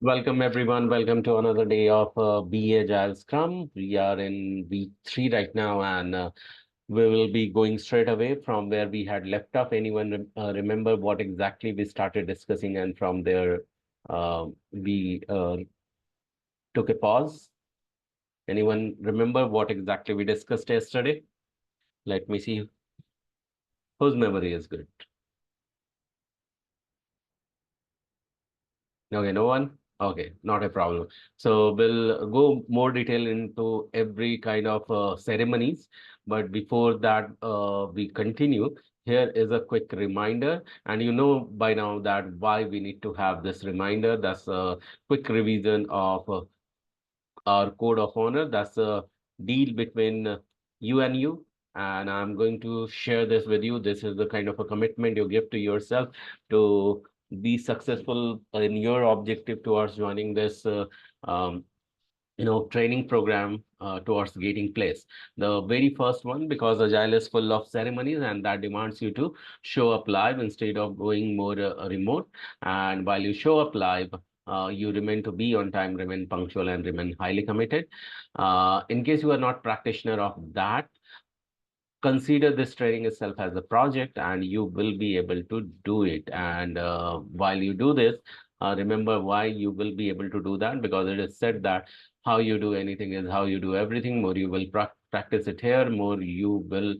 Welcome everyone. Welcome to another day of Be Agile Scrum. We are in week 3 right now, and we will be going straight away from where we had left off. Anyone remember what exactly we started discussing, and from there we took a pause. Anyone remember what exactly we discussed yesterday? Let me see whose memory is good. Okay, no one? Okay, not a problem. So we'll go more detail into every kind of ceremonies. But before that, we continue. Here is a quick reminder, and you know by now that why we need to have this reminder. That's a quick revision of our code of honor. That's a deal between you and you. And I'm going to share this with you. This is the kind of a commitment you give to yourself to be successful in your objective towards joining this um, training program towards getting place. The very first one, because Agile is full of ceremonies and that demands you to show up live instead of going more remote. And while you show up live, you remain to be on time, remain punctual, and remain highly committed. In case you are not practitioner of that, consider this training itself as a project and you will be able to do it. And while you do this, remember why you will be able to do that, because it is said that how you do anything is how you do everything. More you will practice it here, more you will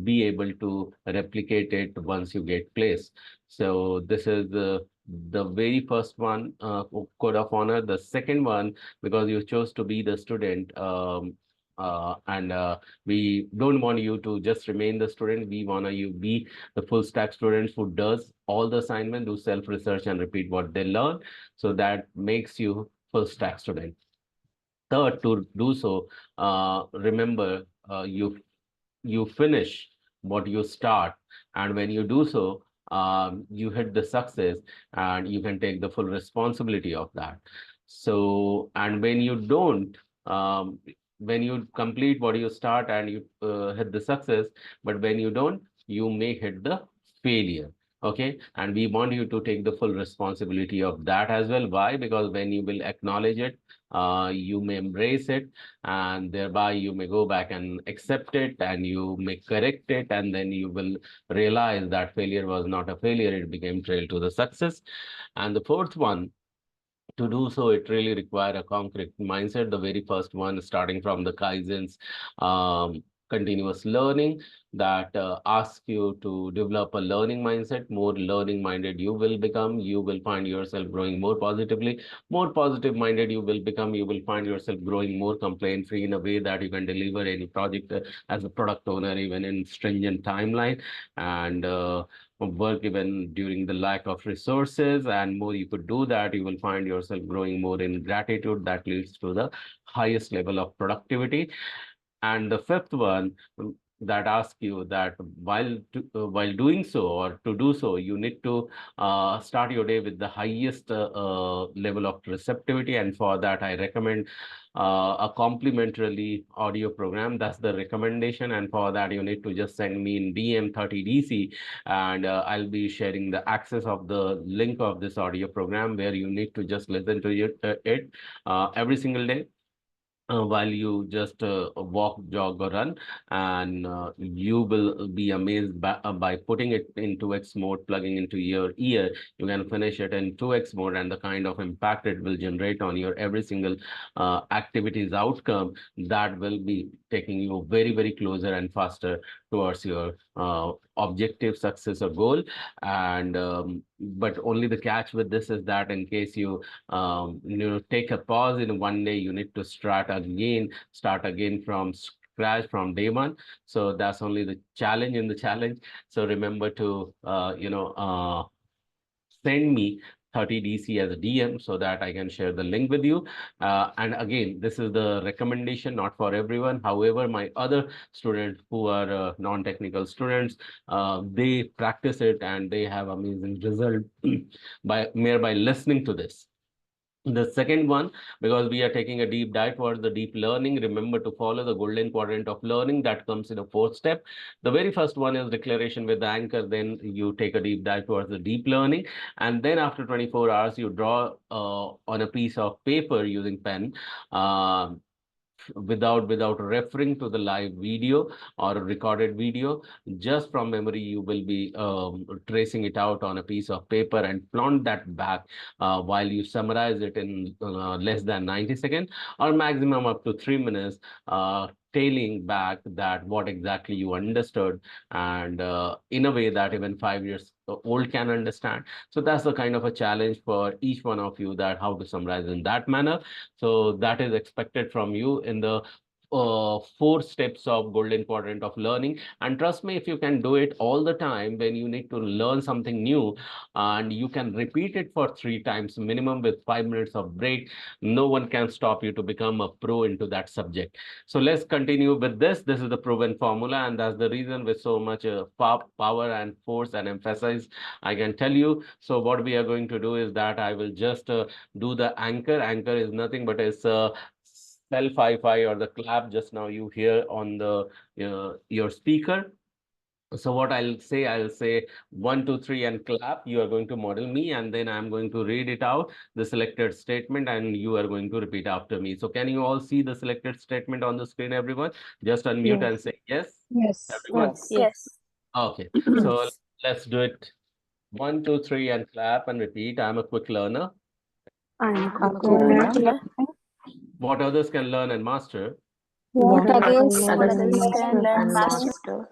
be able to replicate it once you get placed. So this is the very first one, code of honor. The second one, because you chose to be the student, and we don't want you to just remain the student. We want you be the full stack students who does all the assignment, do self research, and repeat what they learn. So that makes you full stack student. Third, to do so, remember, you finish what you start, and when you do so, you hit the success, and you can take the full responsibility of that. So, and when you don't, when you complete what you start and you hit the success, but when you don't, you may hit the failure. Okay, and we want you to take the full responsibility of that as well. Why? Because when you will acknowledge it, you may embrace it, and thereby you may go back and accept it, and you may correct it, and then you will realize that failure was not a failure, it became trail to the success. And the fourth one, to do so, it really require a concrete mindset. The very first one, starting from the Kaizens, continuous learning, that asks you to develop a learning mindset. More learning minded you will become, you will find yourself growing more positively. More positive minded you will become, you will find yourself growing more complaint free, in a way that you can deliver any project as a product owner, even in stringent timeline. And work even during the lack of resources. And more you could do that, you will find yourself growing more in gratitude. That leads to the highest level of productivity. And the fifth one, that asks you that while doing so, or to do so, you need to start your day with the highest level of receptivity. And for that, I recommend a complimentary audio program. That's the recommendation. And for that, you need to just send me in DM 30DC, and I'll be sharing the access of the link of this audio program, where you need to just listen to it every single day, while you just walk, jog, or run, and you will be amazed by putting it in 2x mode, plugging into your ear. You can finish it in 2x mode, and the kind of impact it will generate on your every single activity's outcome, that will be taking you very, very closer and faster towards your objective, success, or goal. And but only the catch with this is that in case you take a pause in one day, you need to start again from scratch, from day one. So that's only the challenge in the challenge. So remember to send me 30DC as a DM, so that I can share the link with you. And again, this is the recommendation, not for everyone. However, my other students who are non-technical students, they practice it and they have amazing result by listening to this. The second one, because we are taking a deep dive towards the deep learning, remember to follow the golden quadrant of learning that comes in a fourth step. The very first one is declaration with the anchor. Then you take a deep dive towards the deep learning. And then after 24 hours, you draw on a piece of paper using pen. Uh, without referring to the live video or recorded video, just from memory you will be tracing it out on a piece of paper and flaunt that back while you summarize it in less than 90 seconds or maximum up to 3 minutes, tailing back that what exactly you understood, and in a way that even 5 years old can understand. So that's the kind of a challenge for each one of you, that how to summarize in that manner. So that is expected from you in the four steps of golden quadrant of learning. And trust me, if you can do it all the time when you need to learn something new, and you can repeat it for 3 times minimum with 5 minutes of break, no one can stop you to become a pro into that subject. So let's continue with this. This is the proven formula, and that's the reason with so much power and force and emphasis I can tell you. So what we are going to do is that I will just do the anchor. Anchor is nothing but it's a self hi-fi or the clap just now you hear on the your speaker. So what I'll say 1, 2, 3 and clap. You are going to model me, and then I'm going to read it out, the selected statement, and you are going to repeat after me. So can you all see the selected statement on the screen, everyone? Just unmute and Yes. say yes, Yes. everyone. Yes. Yes. Okay, so Yes. let's do it. 1, 2, 3 and clap and repeat. I'm a quick learner. I'm a I'm quick a Good quick learner. learner. learner. What others can learn and master, What What What others others can others can learn and can learn learn master. and and master, master,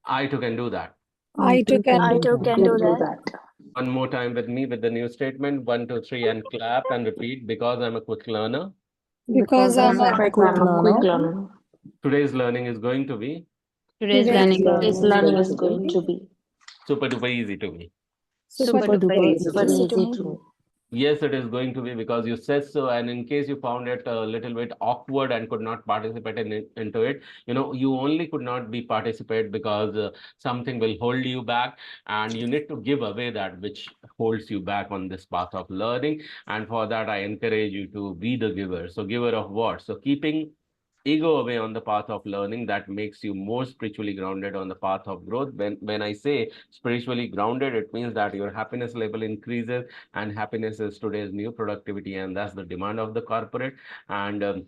I too can do that. I I too too can can I do do too that. that. can do Can do that. that. One more time with me with the new statement. 1, 2, 3 and clap and repeat. Because I'm a quick learner, Because Because I'm I'm a a Because quick quick I'm a quick learner, learner. learner, today's learning is going to be today's Today's learning learning today's is learning going is to going be to be super duper easy to me. super super super duper duper duper easy easy to super to me. me. easy to me. Yes, it is going to be because you said so. And in case you found it a little bit awkward and could not participate into it, you only could not be participate because something will hold you back, and you need to give away that which holds you back on this path of learning. And for that, I encourage you to be the giver. So giver of what? So keeping ego away on the path of learning, that makes you more spiritually grounded on the path of growth. When I say spiritually grounded, it means that your happiness level increases, and happiness is today's new productivity, and that's the demand of the corporate. And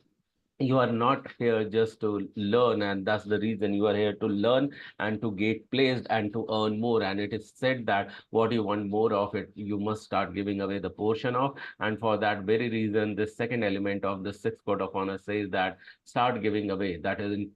you are not here just to learn, and that's the reason you are here to learn and to get placed and to earn more. And it is said that what you want more of it, you must start giving away the portion of. And for that very reason, the second element of the sixth code of honor says that start giving away. That is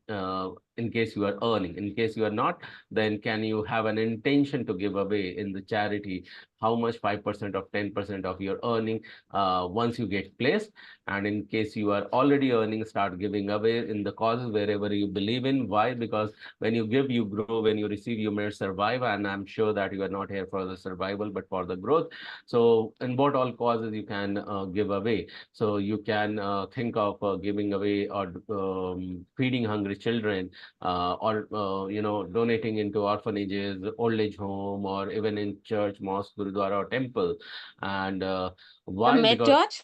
in case you are earning. In case you are not, then can you have an intention to give away in the charity how much? 5% of 10% of your earning once you get placed. And in case you are already earning, start giving away in the causes wherever you believe in. Why? Because when you give, you grow. When you receive, you may survive. And I'm sure that you are not here for the survival, but for the growth. So in what all causes you can give away. So you can think of giving away or feeding hungry children, or donating into orphanages, old age home, or even in church, mosque, gurudwara, or temple. And why? Because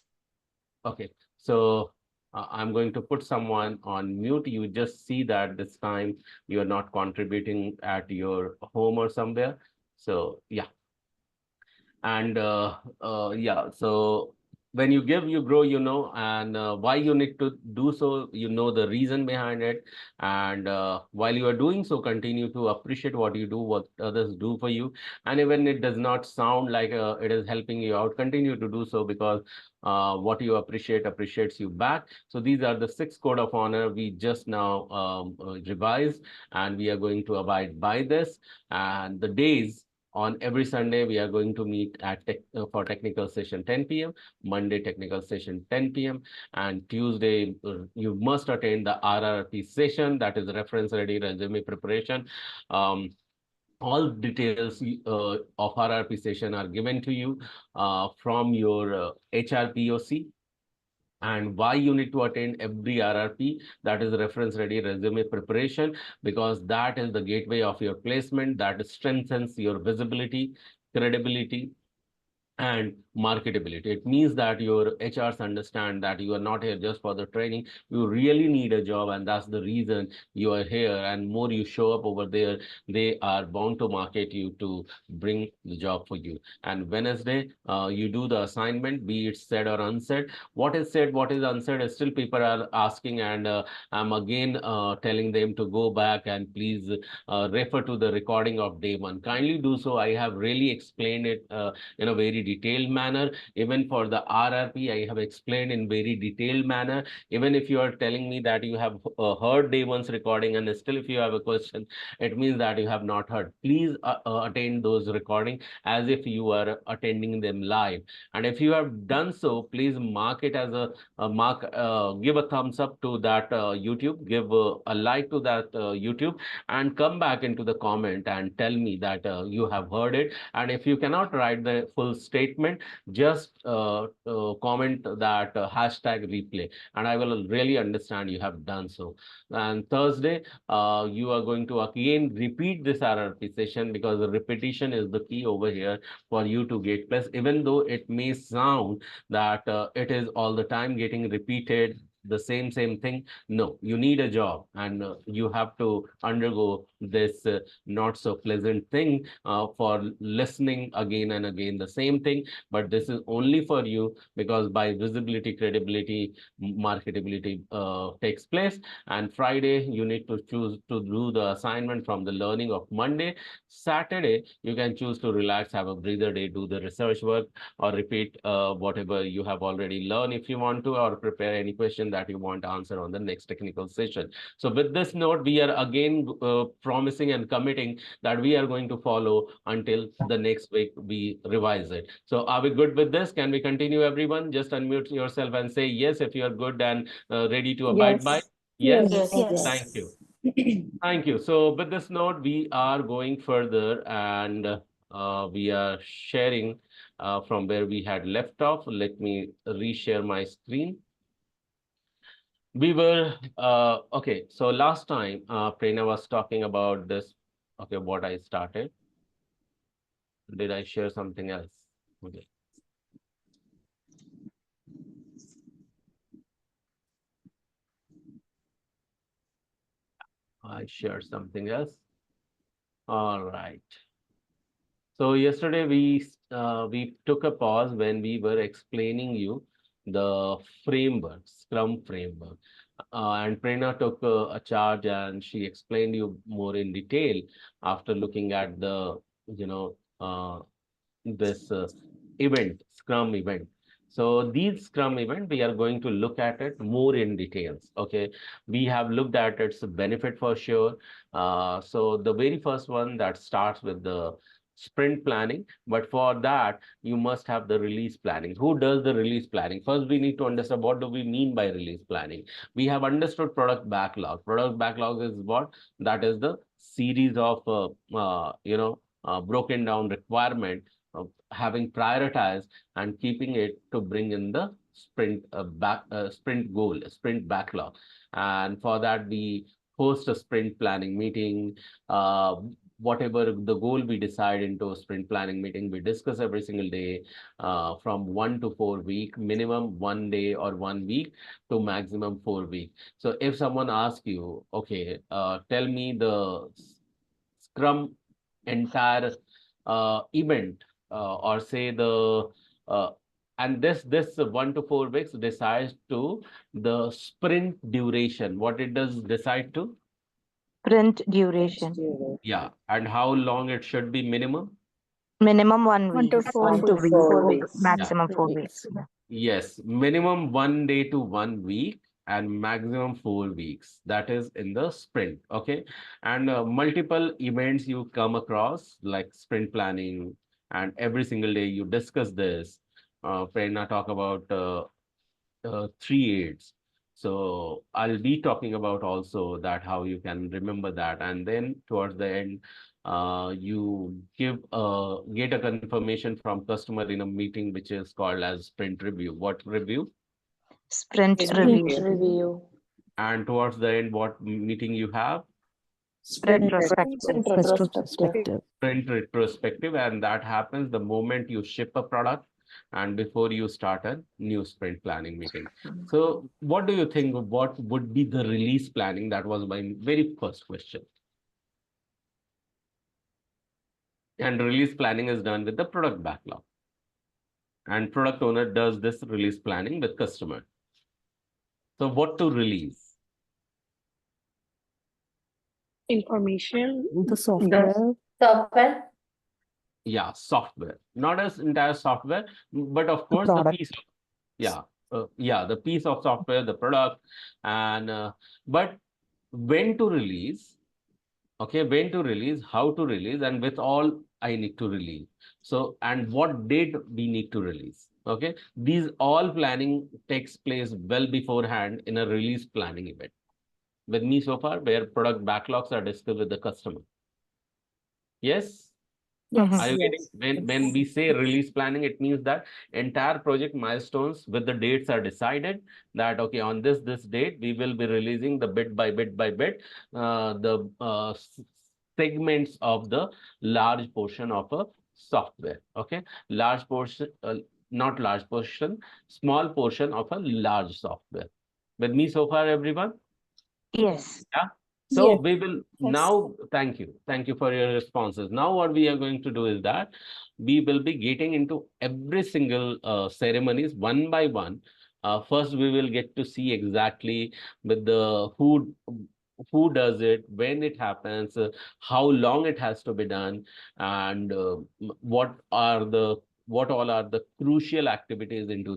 okay, so I'm going to put someone on mute. You just see that this time you are not contributing at your home or somewhere. So yeah. And yeah, so when you give, you grow, and why you need to do so, the reason behind it. And while you are doing so, continue to appreciate what you do, what others do for you. And even it does not sound like it is helping you out, continue to do so, because what you appreciate appreciates you back. So these are the six code of honor we just now revised, and we are going to abide by this. And the days, on every Sunday, we are going to meet at for technical session 10 p.m., Monday technical session 10 p.m., and Tuesday you must attend the RRP session, that is reference ready resume preparation. Um, all details of RRP session are given to you from your HRPOC. And why you need to attend every RRP, that is reference ready resume preparation, because that is the gateway of your placement, that strengthens your visibility, credibility, and marketability. It means that your HRs understand that you are not here just for the training. You really need a job, and that's the reason you are here. And more you show up over there, they are bound to market you to bring the job for you. And Wednesday, you do the assignment, be it said or unsaid. What is said, what is unsaid, is still people are asking, and I'm again telling them to go back and please refer to the recording of day one. Kindly do so. I have really explained it in a very detailed manner. Even for the RRP, I have explained in very detailed manner. Even if you are telling me that you have heard day one's recording and still if you have a question, it means that you have not heard. Please attend those recording as if you are attending them live. And if you have done so, please mark it as give a thumbs up to that YouTube, give a like to that YouTube, and come back into the comment and tell me that you have heard it. And if you cannot write the full statement, just comment that hashtag replay, and I will really understand you have done so. And Thursday, you are going to again repeat this RRP session, because the repetition is the key over here for you to get plus. Even though it may sound that it is all the time getting repeated, the same thing. No, you need a job, and you have to undergo this not so pleasant thing for listening again and again the same thing. But this is only for you, because by visibility, credibility, marketability takes place. And Friday, you need to choose to do the assignment from the learning of Monday. Saturday, you can choose to relax, have a breather day, do the research work, or repeat whatever you have already learned if you want to, or prepare any question that you want to answer on the next technical session. So with this note, we are again promising and committing that we are going to follow until the next week we revise it. So are we good with this? Can we continue, everyone? Just unmute yourself and say yes if you are good and ready to abide by. Yes. Yes. Yes. Thank you. Thank you. So with this note, we are going further, and we are sharing from where we had left off. Let me reshare my screen. We were, okay, so last time Prerna was talking about this, okay, what I started. Did I share something else? Okay. I shared something else. All right. So yesterday we took a pause when we were explaining you the framework, Scrum framework. And Prerna took a charge and she explained you more in detail after looking at the, you know, this event, Scrum event. So these Scrum event, we are going to look at it more in details. Okay, we have looked at its benefit for sure. So the very first one that starts with the sprint planning, but for that you must have the release planning. Who does the release planning? First, we need to understand what do we mean by release planning. We have understood product backlog. Product backlog is what? That is the series of broken down requirement, having prioritized and keeping it to bring in the sprint goal, sprint backlog. And for that, we host a sprint planning meeting. Whatever the goal we decide into a sprint planning meeting, we discuss every single day, from 1 to 4 week, minimum 1 day or 1 week to maximum 4 week. So if someone asks you, okay, tell me the Scrum entire event, or say the and this 1 to 4 weeks decides to the sprint duration. What it does decide to? Sprint duration. Yeah, and how long it should be minimum? Minimum 1 week. 1 to 4 weeks. Maximum Yeah. 4 weeks. Yes, minimum 1 day to 1 week and maximum 4 weeks. That is in the sprint. Okay. And multiple events you come across like sprint planning, and every single day you discuss this. Prerna talk about 3 aids. So I'll be talking about also that how you can remember that. And then towards the end, you get a confirmation from customer in a meeting, which is called as sprint review. What review? Sprint Sprint review. review. And towards the end, what meeting you have? Retrospective. Retrospective. Sprint retrospective, and that happens the moment you ship a product and before you start a new sprint planning meeting. So what do you think, what would be the release planning? That was my very first question. And release planning is done with the product backlog, and product owner does this release planning with customer. So what to release? Information. The software. Software. Yeah, software, not as entire software, but of course the product. piece. Yeah, yeah, the piece of software, the product, and but when to release? Okay, when to release, how to release, and with all I need to release. So, and what date we need to release. Okay, these all planning takes place well beforehand in a release planning event. With me so far, where product backlogs are discussed with the customer. Yes. Mhm. Are you getting, when we say release planning, it means that entire project milestones with the dates are decided that, okay, on this date, we will be releasing the bit by bit the segments of the large portion of a software. Okay, large portion, not large portion, small portion of a large software. With me so far, everyone? Yes. Yeah. So we will now, thank you. Thank you for your responses. Now what we are going to do is that we will be getting into every single ceremonies one by one. First, we will get to see exactly with the who does it, when it happens, how long it has to be done, and what all are the crucial activities into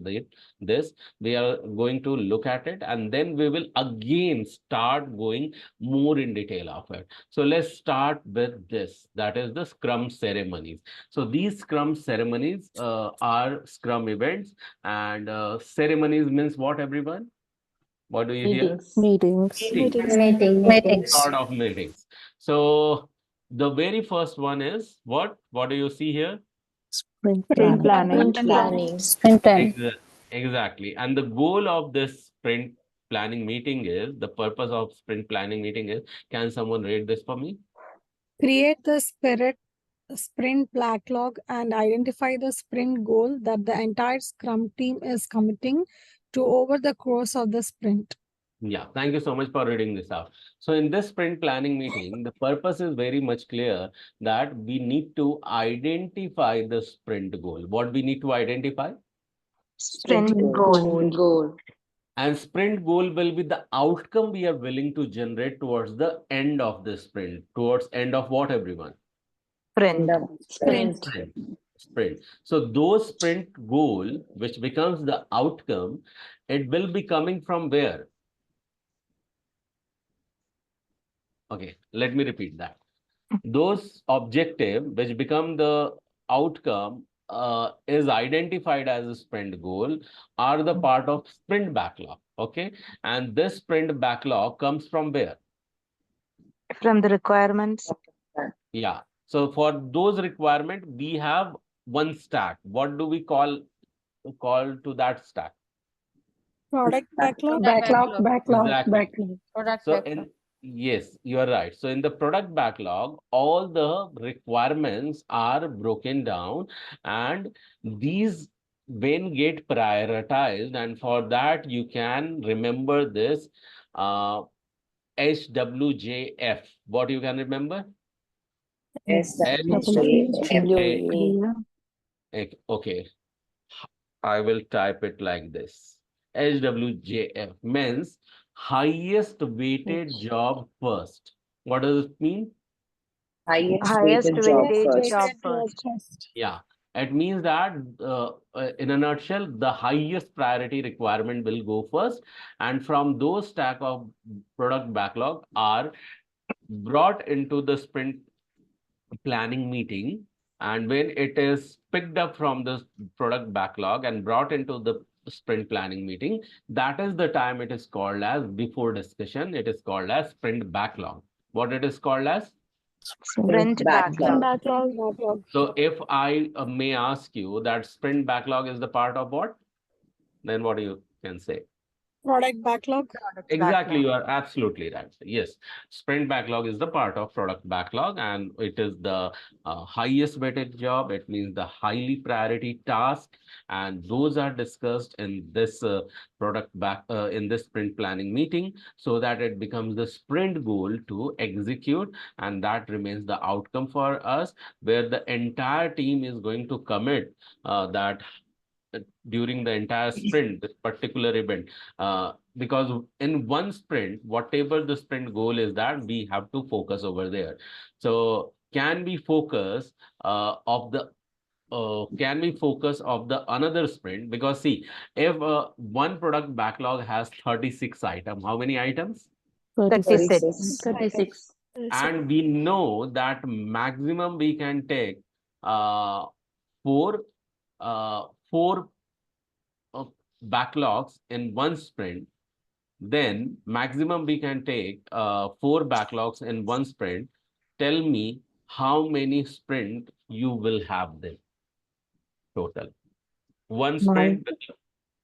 this. We are going to look at it, and then we will again start going more in detail of it. So let's start with this, that is the Scrum ceremonies. So these Scrum ceremonies are Scrum events, and ceremonies means what, everyone? What do you hear? Meetings. Meetings. Sort of meetings. So the very first one is what? What do you see here? Sprint Sprint planning. planning. Sprint planning. Exactly. And the goal of this sprint planning meeting is, the purpose of sprint planning meeting is, can someone read this for me? Create the sprint backlog and identify the sprint goal that the entire Scrum team is committing to over the course of the sprint. Yeah, thank you so much for reading this out. So in this sprint planning meeting, the purpose is very much clear that we need to identify the sprint goal. What we need to identify? Sprint goal. Goal. And sprint goal will be the outcome we are willing to generate towards the end of the sprint. Towards end of what, everyone? Sprint. Sprint. Sprint. So those sprint goal, which becomes the outcome, it will be coming from where? Okay, let me repeat that. Those objective which become the outcome is identified as a sprint goal are the part of sprint backlog. Okay, and this sprint backlog comes from where? From the requirements. Yeah. So for those requirement, we have one stack. What do we call to that stack? Product backlog. Exactly. Product So backlog. yes, you are right. So in the product backlog, all the requirements are broken down, and these when get prioritized, and for that you can remember this HWJF. What you can remember? WA. Okay, I will type it like this. HWJF means highest weighted job first. What does it mean? Highest weightage job first. Yeah, it means that in a nutshell, the highest priority requirement will go first, and from those stack of product backlog are brought into the sprint planning meeting, and when it is picked up from the product backlog and brought into the sprint planning meeting, that is the time it is called as, before discussion, it is called as sprint backlog. What it is called as? Sprint backlog. So if I may ask you that sprint backlog is the part of what, then what you can say? Product backlog. Exactly, you are absolutely right. Yes, sprint backlog is the part of product backlog, and it is the highest weighted job. It means the highly priority task, and those are discussed in this in this sprint planning meeting, so that it becomes the sprint goal to execute, and that remains the outcome for us, where the entire team is going to commit that during the entire sprint, this particular event. Because in one sprint, whatever the sprint goal is, that we have to focus over there. So can we focus can we focus of the another sprint? Because see, if one product backlog has 36 items, how many items? 36. 36. And we know that maximum we can take uh, four four backlogs in one sprint. Then maximum we can take 4 backlogs in one sprint. Tell me how many sprint you will have then total. One sprint.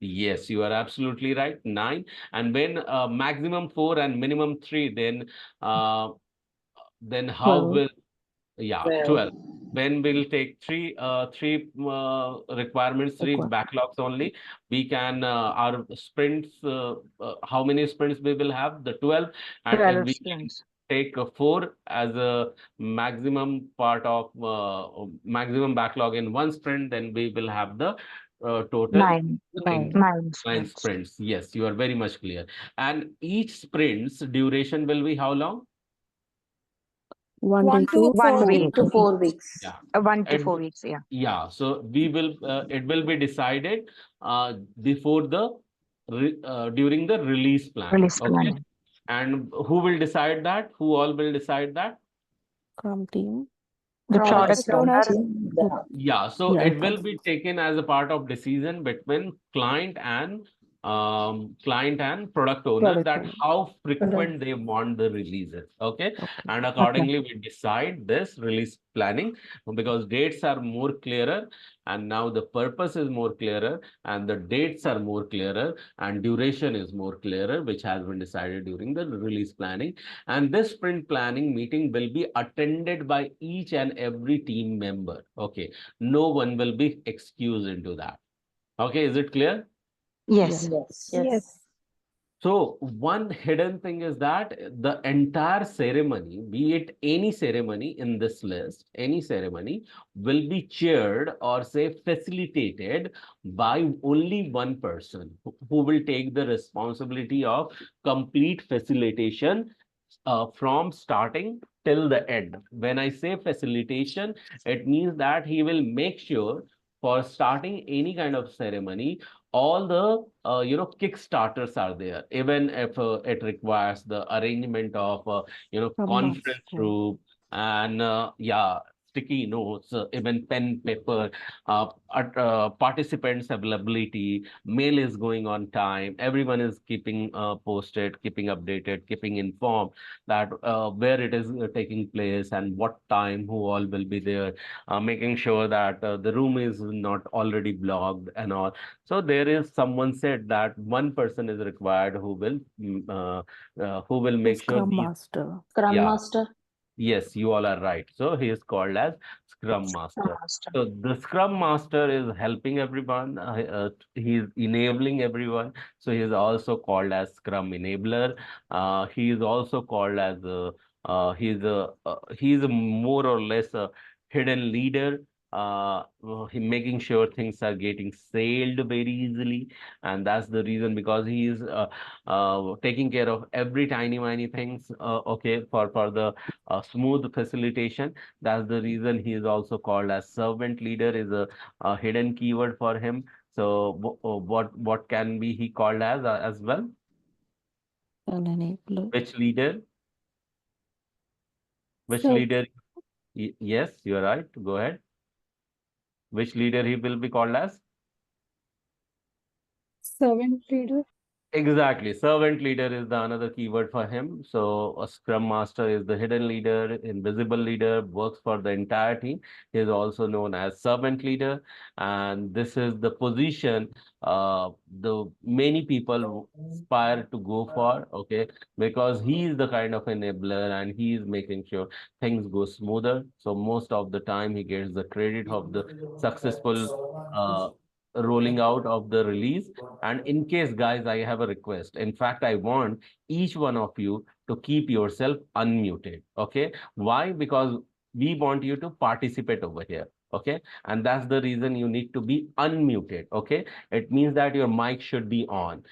Yes, you are absolutely right. 9. And when maximum 4 and minimum 3, then how 12. will, yeah, 12. When we'll take three requirements, 3 backlogs only, we can our sprints. How many sprints we will have? The 12, and if 12 we sprints. take 4 as a maximum part of maximum backlog in one sprint, then we will have the total 9. Nine. 9 9 sprints. sprints. Yes, you are very much clear. And each sprint's duration will be how long? 1 1 to to 1 4 week. To 4 weeks. Yeah. 1 to It 4 weeks. Yeah. Yeah, so we will it will be decided before the during the release planning. Release Okay, planning. and who will decide that? Who all will decide that? Scrum team. The product owner. Yeah, so Yeah, it will be taken as a part of decision between client and product owner, Product that owner. how frequent they want the releases. Okay, Okay. and accordingly we decide this release planning, because dates are more clearer, and now the purpose is more clearer, and the dates are more clearer, and duration is more clearer, which has been decided during the release planning. And this sprint planning meeting will be attended by each and every team member. Okay, no one will be excused into that. Okay, is it clear? Yes. Yes. So one hidden thing is that the entire ceremony, be it any ceremony in this list, any ceremony will be chaired or say facilitated by only one person who will take the responsibility of complete facilitation from starting till the end. When I say facilitation, it means that he will make sure for starting any kind of ceremony, all the kickstarters are there, even if it requires the arrangement of Scrum conference Master. room and yeah, sticky notes, even pen, paper, participants availability, mail is going on time, everyone is keeping posted, keeping updated, keeping informed that where it is taking place and what time, who all will be there, making sure that the room is not already blocked and all. So there is someone said that one person is required who will make sure Scrum these, Master. Scrum yeah, Master. yes, you all are right. So he is called as Scrum Master. So the Scrum Master is helping everyone. He is enabling everyone. So he is also called as Scrum Enabler. He is also called as he is a more or less a hidden leader. He making sure things are getting sailed very easily, and that's the reason, because he is taking care of every tiny things. Okay, for the smooth facilitation. That's the reason he is also called as servant leader, is a hidden keyword for him. So what can be he called as well? An enabler. Which leader? Which So- leader? Yes, you are right. Go ahead. Which leader he will be called as? servant leader. Exactly. Servant leader is the another keyword for him. So a scrum master is the hidden leader, invisible leader, works for the entire team. He is also known as servant leader. And this is the position the many people aspire to go for, okay, because he is the kind of enabler and he is making sure things go smoother. So most of the time he gets the credit of the successful rolling out of the release. And in case, guys, I have a request. In fact, I want each one of you to keep yourself unmuted. Okay. Why? Because we want you to participate over here. Okay. And that's the reason you need to be unmuted. Okay. It means that your mic should be on.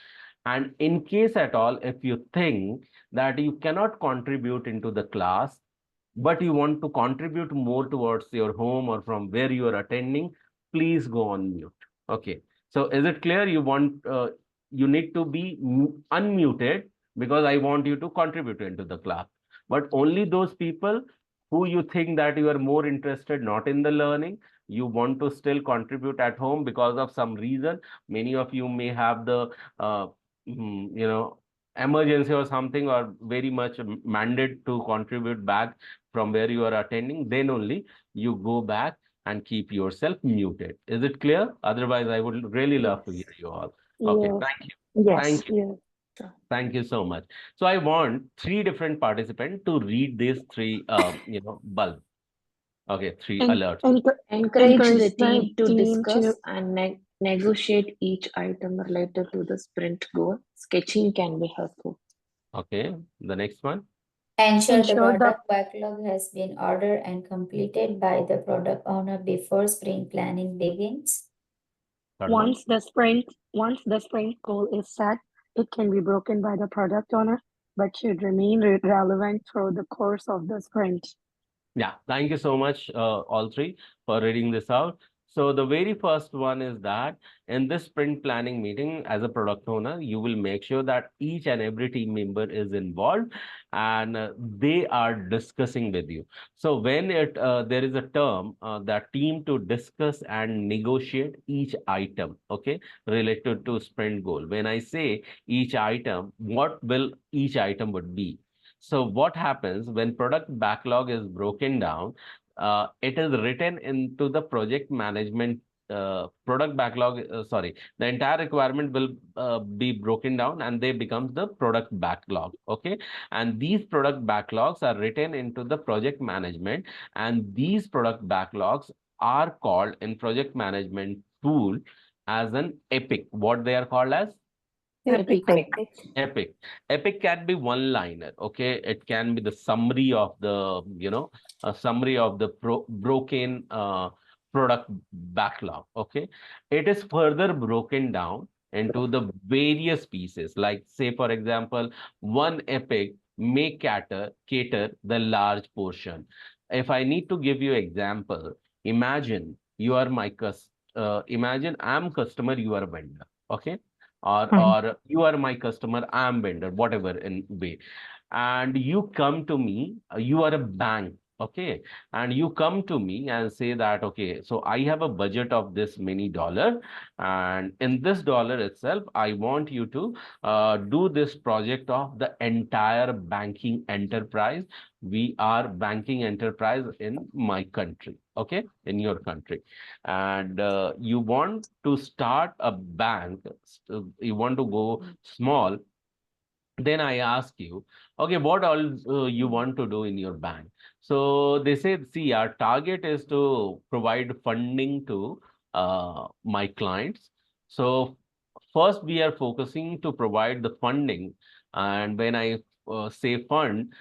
And in case at all, if you think that you cannot contribute into the class, but you want to contribute more towards your home or from where you are attending, please go on mute. Okay. So is it clear? You need to be unmuted because I want you to contribute into the class. But only those people who you think that you are more interested not in the learning, you want to still contribute at home because of some reason. Many of you may have the uh, you know, emergency or something, or very much mandate to contribute back from where you are attending, then only you go back and keep yourself muted. Is it clear? Otherwise, I would really love to hear you all. Okay, Yes. thank you. Yes. Thank you. Yes. Thank you so much. So I want three different participants to read these three, bulb. Okay, three En- alerts. Encourage the encourage the team to team to discuss and negotiate each item related to the sprint goal. Sketching can be helpful. Okay, the next one. Ensure the ensure the product backlog has been ordered and completed by the product owner before sprint planning begins. Third one. once the sprint goal is set, it can be broken by the product owner, but should remain relevant through the course of the sprint. Yeah, thank you so much, all three, for reading this out. So the very first one is that in this sprint planning meeting, as a product owner, you will make sure that each and every team member is involved and they are discussing with you. So when there is a term that team to discuss and negotiate each item, okay, related to sprint goal. When I say each item, what will each item would be? So what happens when product backlog is broken down? It is written into the project management product backlog. Sorry, the entire requirement will be broken down and they becomes the product backlog. Okay, and these product backlogs are written into the project management, and these product backlogs are called in project management tool as an epic. What they are called as? Epic. Epic. Epic can be one liner. Okay. It can be the summary of the, a summary of the broken product backlog. Okay. It is further broken down into the various pieces. Like, say, for example, one epic may cater the large portion. If I need to give you example, imagine you are imagine I'm customer, you are vendor. Okay, or you are my customer, I am vendor, whatever in way. And you come to me, you are a bank, okay, and you come to me and say that, okay, so I have a budget of this many dollar, and in this dollar itself, I want you to do this project of the entire banking enterprise. We are banking enterprise in my country, okay, in your country, and you want to start a bank, you want to go small, then I ask you, okay, what all you want to do in your bank? So they say, see, our target is to provide funding to my clients. So first, we are focusing to provide the funding. And when I say fund,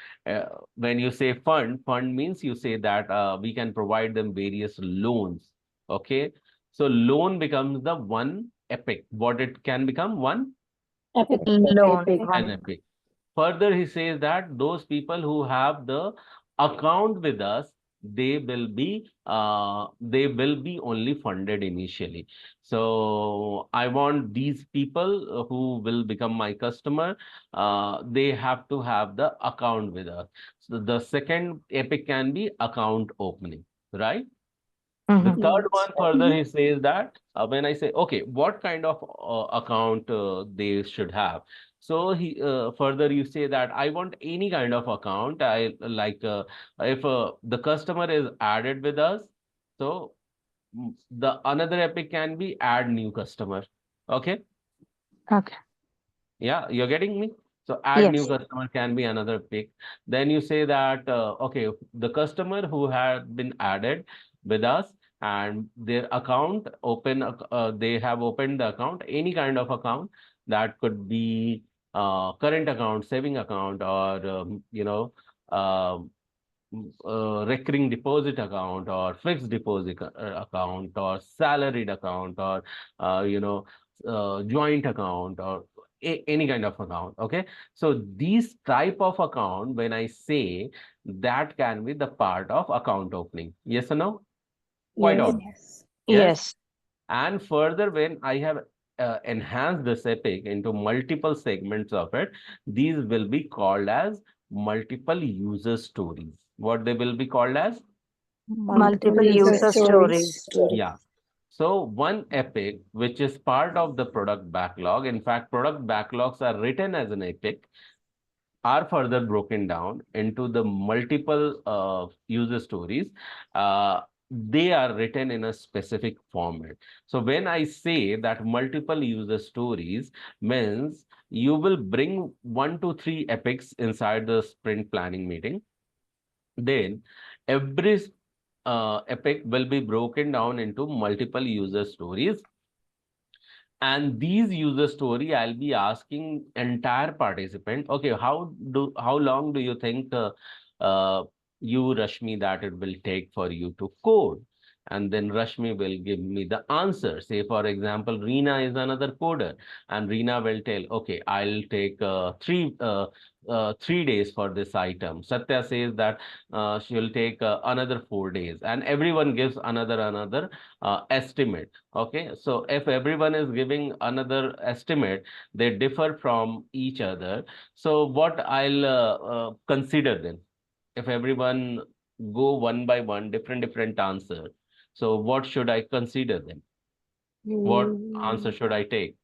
when you say fund means you say that we can provide them various loans. Okay. So loan becomes the one epic. What it can become? One Epic. an epic. Further, he says that those people who have the account with us, they will be only funded initially. So I want these people who will become my customer, they have to have the account with us. So the second epic can be account opening, right? The Mhm. third one further, Mhm. he says that when I say, okay, what kind of account they should have. So he further you say that I want any kind of account. I like if the customer is added with us, so the another epic can be add new customer. Okay. Okay. Yeah, you're getting me? So add new Yes. customer can be another pick. Then you say that, okay, the customer who had been added with us and their account open, they have opened the account, any kind of account that could be current account, saving account, or, um, recurring deposit account or fixed deposit account or salaried account or joint account or any kind of account. Okay, so these type of account, when I say, that can be the part of account opening. Yes or no? Quite Yes. obvious. Yes. Yes. Yes. And further, when I have enhanced this epic into multiple segments of it, these will be called as multiple user stories. What they will be called as? Multiple user user stories. stories. Yeah. So one epic, which is part of the product backlog, in fact, product backlogs are written as an epic, are further broken down into the multiple user stories. They are written in a specific format. So when I say that multiple user stories means you will bring 1 to 3 epics inside the sprint planning meeting. Then every epic will be broken down into multiple user stories. And these user story, I'll be asking entire participant, okay, how long do you think you, Rashmi, that it will take for you to code? And then Rashmi will give me the answer. Say, for example, Reena is another coder, and Reena will tell, okay, I'll take 3 days for this item. Satya says that she'll take another 4 days, and everyone gives another estimate. Okay, so if everyone is giving another estimate, they differ from each other. So what I'll consider then, if everyone go one by one, different answer. So what should I consider then? What answer Mm, should I take?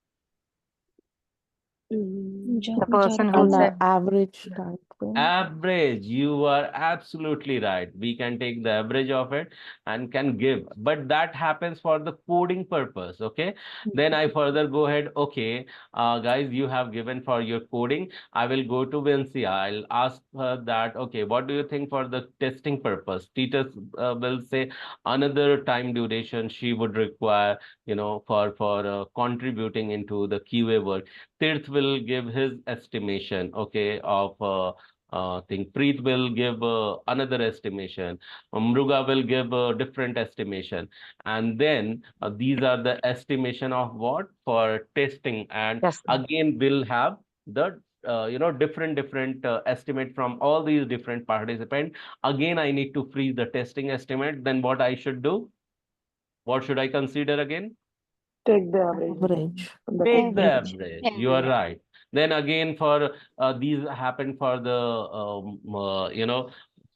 The person who An said average type thing. Average, you are absolutely right. We can take the average of it and can give, but that happens for the coding purpose. Okay. Then I further go ahead. Okay, guys, you have given for your coding. I will go to Vincia. I'll ask her that, okay, what do you think for the testing purpose? Titus will say another time duration she would require, for contributing into the QA work. Tirth will give his estimation, okay, of think Preet will give another estimation. Mruga will give a different estimation. And then these are the estimation of what? For testing. And yes. again, we'll have the different estimate from all these different participants. Again, I need to freeze the testing estimate. Then what I should do? What should I consider again? take the average Average. from the Take the testing. average. You are right. Then again, for these happen for the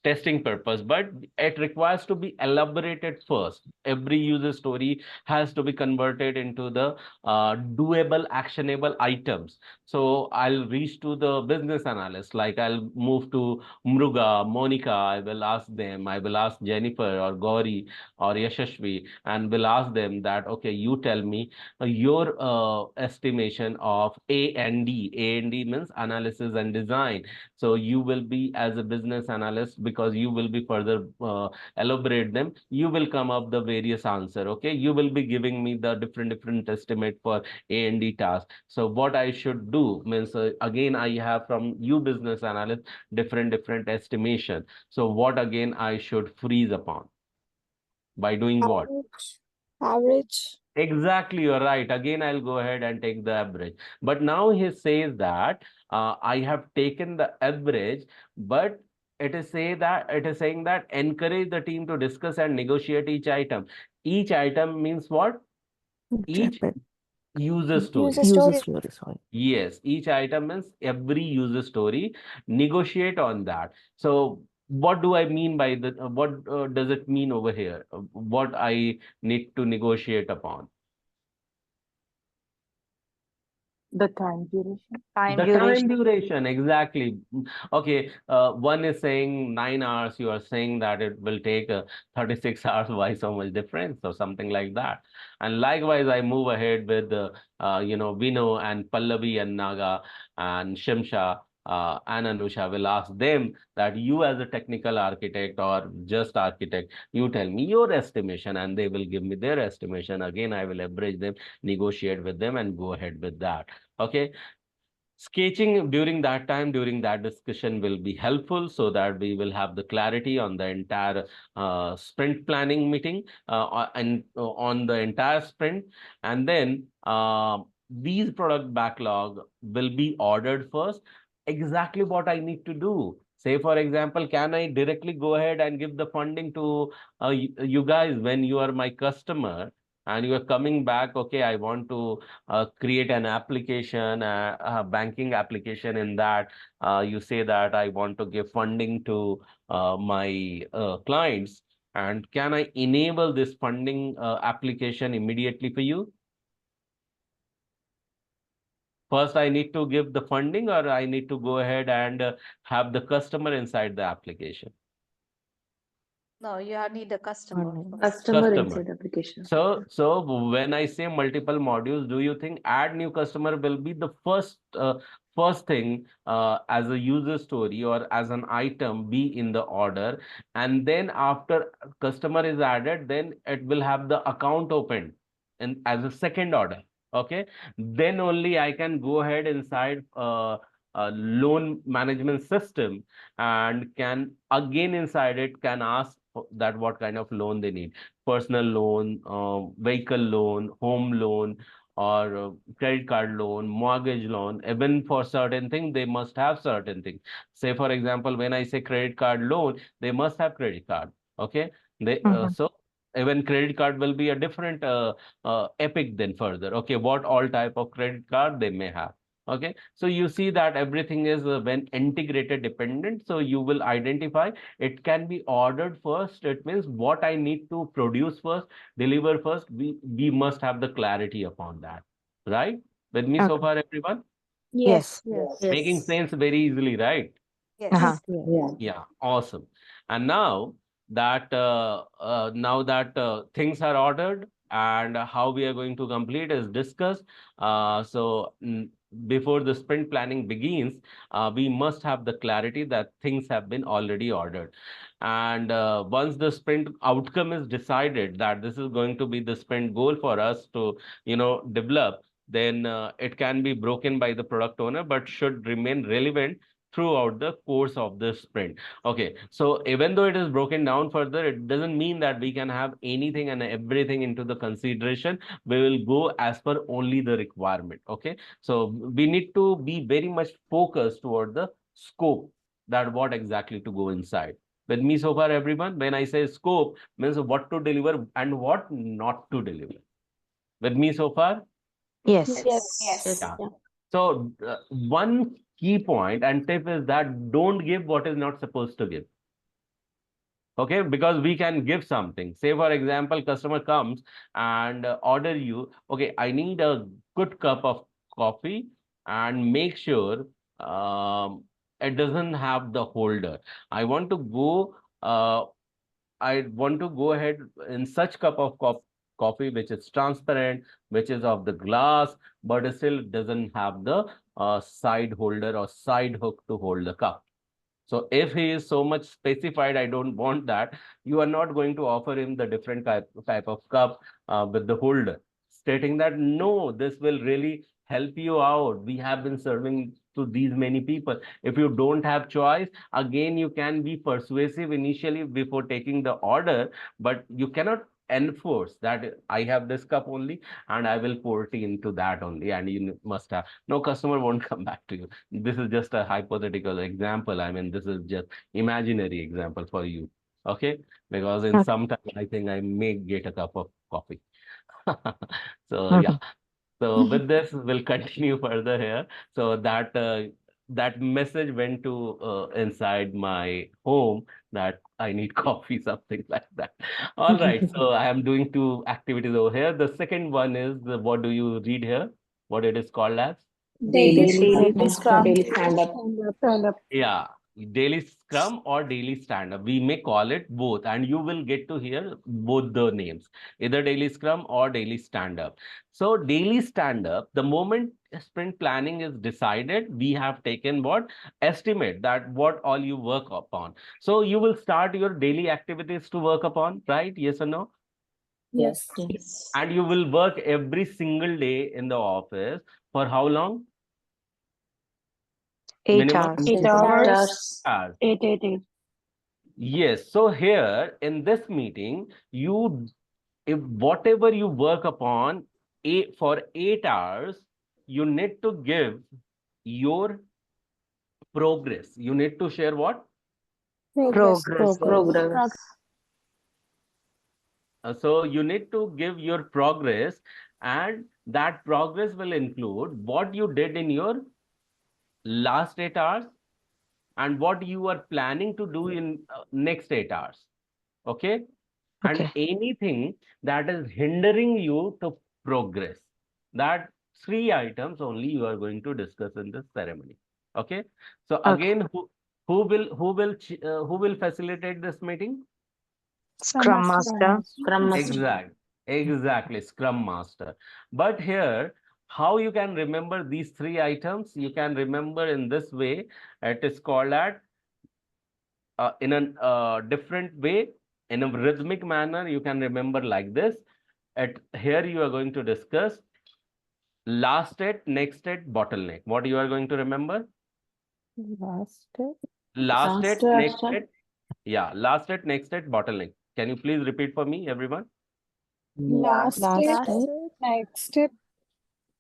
testing purpose, but it requires to be elaborated first. Every user story has to be converted into the doable, actionable items. So I'll reach to the business analyst, like I'll move to Mruga, Monica. I will ask them. I will ask Jennifer or Gauri or Yashashvi, and will ask them that, okay, you tell me your estimation of A&D. A&D means analysis and design. So you will be as a business analyst, because you will be further elaborate them. You will come up the various answer. Okay, you will be giving me the different estimate for A&D task. So what I should do means, again, I have from you business analyst different estimation. So what again I should freeze upon by doing what? Average. Exactly, you're right. Again, I'll go ahead and take the average. But now he says that I have taken the average, but it is saying that encourage the team to discuss and negotiate each item. Each item means what? Each Epic. user story. User story, sorry. Yes, each item means every user story. Negotiate on that. So what do I mean by the, what does it mean over here? What I need to negotiate upon? The time duration. The time duration, exactly. Okay, one is saying 9 hours, you are saying that it will take 36 hours. Why so much difference or something like that? And likewise, I move ahead with, Vino and Pallavi and Naga and Shimsha and Anusha. Will ask them that you as a technical architect or just architect, you tell me your estimation and they will give me their estimation. Again, I will average them, negotiate with them and go ahead with that. Okay. Sketching during that time, during that discussion will be helpful so that we will have the clarity on the entire sprint planning meeting and on the entire sprint. And then these product backlog will be ordered first. Exactly what I need to do. Say, for example, can I directly go ahead and give the funding to you guys when you are my customer and you are coming back? Okay, I want to create an application, a banking application. In that, you say that I want to give funding to my clients. And can I enable this funding application immediately for you? First, I need to give the funding, or I need to go ahead and have the customer inside the application? No, you need a customer. Customer Customer. inside application. So when I say multiple modules, do you think add new customer will be the first thing as a user story or as an item be in the order, and then after customer is added, then it will have the account opened and as a second order. Okay, then only I can go ahead inside a loan management system and can again inside it can ask that what kind of loan they need: personal loan, vehicle loan, home loan, or credit card loan, mortgage loan. Even for certain things, they must have certain things. Say, for example, when I say credit card loan, they must have credit card. Okay, so even credit card will be a different epic then further. Okay, what all type of credit card they may have. Okay, so you see that everything is when integrated dependent. So you will identify it can be ordered first. It means what I need to produce first, deliver first. We must have the clarity upon that, right? With me so far, everyone? Yes. Making sense very easily, right? Yes. Yeah. Yeah, awesome. And now that things are ordered and how we are going to complete is discussed. Before the sprint planning begins, we must have the clarity that things have been already ordered. And once the sprint outcome is decided that this is going to be the sprint goal for us to, develop, then it can be broken by the product owner, but should remain relevant throughout the course of the sprint. Okay, so even though it is broken down further, it doesn't mean that we can have anything and everything into the consideration. We will go as per only the requirement. Okay, so we need to be very much focused toward the scope, that what exactly to go inside. With me so far, everyone? When I say scope, means what to deliver and what not to deliver. With me so far? Yes. Yes. Yeah. So one key point and tip is that don't give what is not supposed to give. Okay, because we can give something. Say, for example, customer comes and order you, okay, I need a good cup of coffee and make sure it doesn't have the holder. I want to go ahead in such cup of coffee which is transparent, which is of the glass, but still doesn't have the side holder or side hook to hold the cup. So if he is so much specified, I don't want that, you are not going to offer him the different type of cup with the holder, stating that, no, this will really help you out. We have been serving to these many people. If you don't have choice, again, you can be persuasive initially before taking the order, but you cannot enforce that I have this cup only and I will pour tea into that only, and you must have. No, customer won't come back to you. This is just a hypothetical example. I mean, this is just imaginary example for you. Okay, because in some time I think I may get a cup of coffee. So yeah. So with this, we'll continue further here. So that that message went to inside my home that I need coffee, something like that. All right, so I am doing 2 activities over here. The second one is what do you read here? What it is called as? Daily Daily scrum, scrum. daily stand-up. Stand up. Yeah, daily scrum or daily stand-up. We may call it both, and you will get to hear both the names, either daily scrum or daily stand-up. So daily stand-up, the moment sprint planning is decided, we have taken what? Estimate that what all you work upon. So you will start your daily activities to work upon, right? Yes or no? Yes. Yes. And you will work every single day in the office for how long? 8 Minimum hours. 8 hours. hours. 8. Yes, so here in this meeting, if whatever you work upon for 8 hours, you need to give your progress. You need to share what? Progress. Progress. So you need to give your progress, and that progress will include what you did in your last 8 hours and what you are planning to do in next 8 hours. Okay. And Okay. anything that is hindering you to progress. That 3 items only you are going to discuss in this ceremony. Okay. So Okay. again, who will facilitate this meeting? Scrum Master. Scrum master. Exactly, Scrum Master. But here, how you can remember these 3 items? You can remember in this way. It is called at in a different way, in a rhythmic manner. You can remember like this. At here, you are going to discuss last state, next state, bottleneck. What you are going to remember? Last step. Last Last state, step. next state. Yeah, last state, next state, bottleneck. Can you please repeat for me, everyone? Last Last step, step. next step,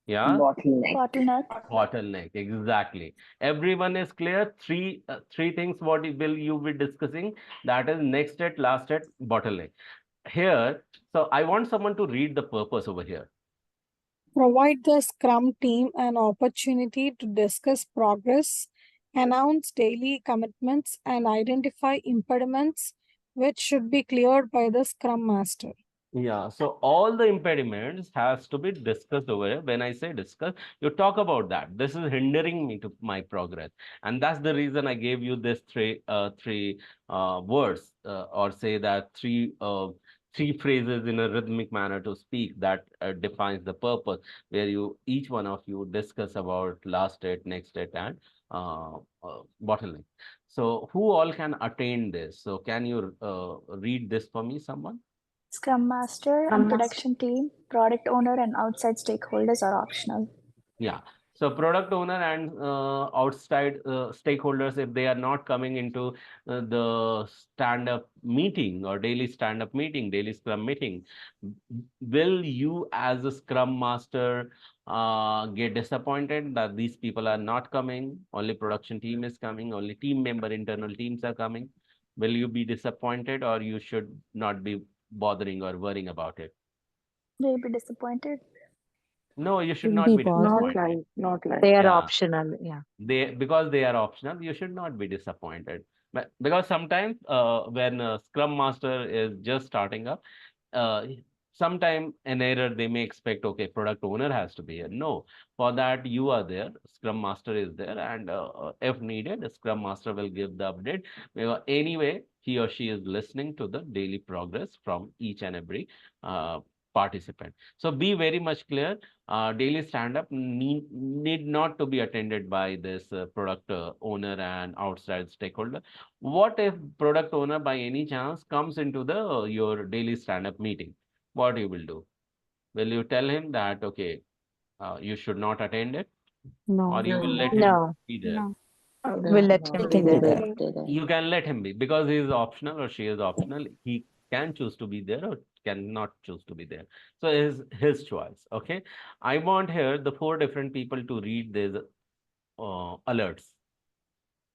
Yeah. Bottleneck. Bottleneck, exactly. Everyone is clear. Three things. What will you be discussing? That is next state, last state, bottleneck. Here, so I want someone to read the purpose over here. provide the Scrum team an opportunity to discuss progress, announce daily commitments, and identify impediments which should be cleared by the Scrum Master. Yeah, so all the impediments has to be discussed over here. When I say discuss, you talk about that. This is hindering me to my progress, and that's the reason I gave you this three words, or say that three phrases in a rhythmic manner to speak that defines the purpose. Where each one of you discuss about last state, next state, and bottleneck. So who all can attain this? So can you read this for me, someone? Scrum Master and production team, product owner, and outside stakeholders are optional. Yeah. So product owner and outside stakeholders, if they are not coming into the stand-up meeting or daily stand-up meeting, daily Scrum meeting, will you as a Scrum Master get disappointed that these people are not coming, only production team is coming, only team member internal teams are coming? Will you be disappointed, or you should not be bothering or worrying about it? They'll be disappointed. No, you should Be not be bothered. disappointed. Not like. They are Yeah. optional. Yeah. Because they are optional, you should not be disappointed. But because sometimes when a Scrum Master is just starting up, uh, sometime an error they may expect, okay, product owner has to be here. No, for that you are there, Scrum Master is there, and if needed, the Scrum Master will give the update. Anyway, he or she is listening to the daily progress from each and every participant. So be very much clear. Daily stand-up need not to be attended by this product owner and outside stakeholder. What if product owner by any chance comes into the your daily stand-up meeting? What you will do? Will you tell him that, okay, you should not attend it? No. Or you will let him No. be there? No. We'll let him be there. You can let him be, because he is optional or she is optional. He can choose to be there or cannot choose to be there. So is his choice. Okay. I want here the 4 different people to read these alerts.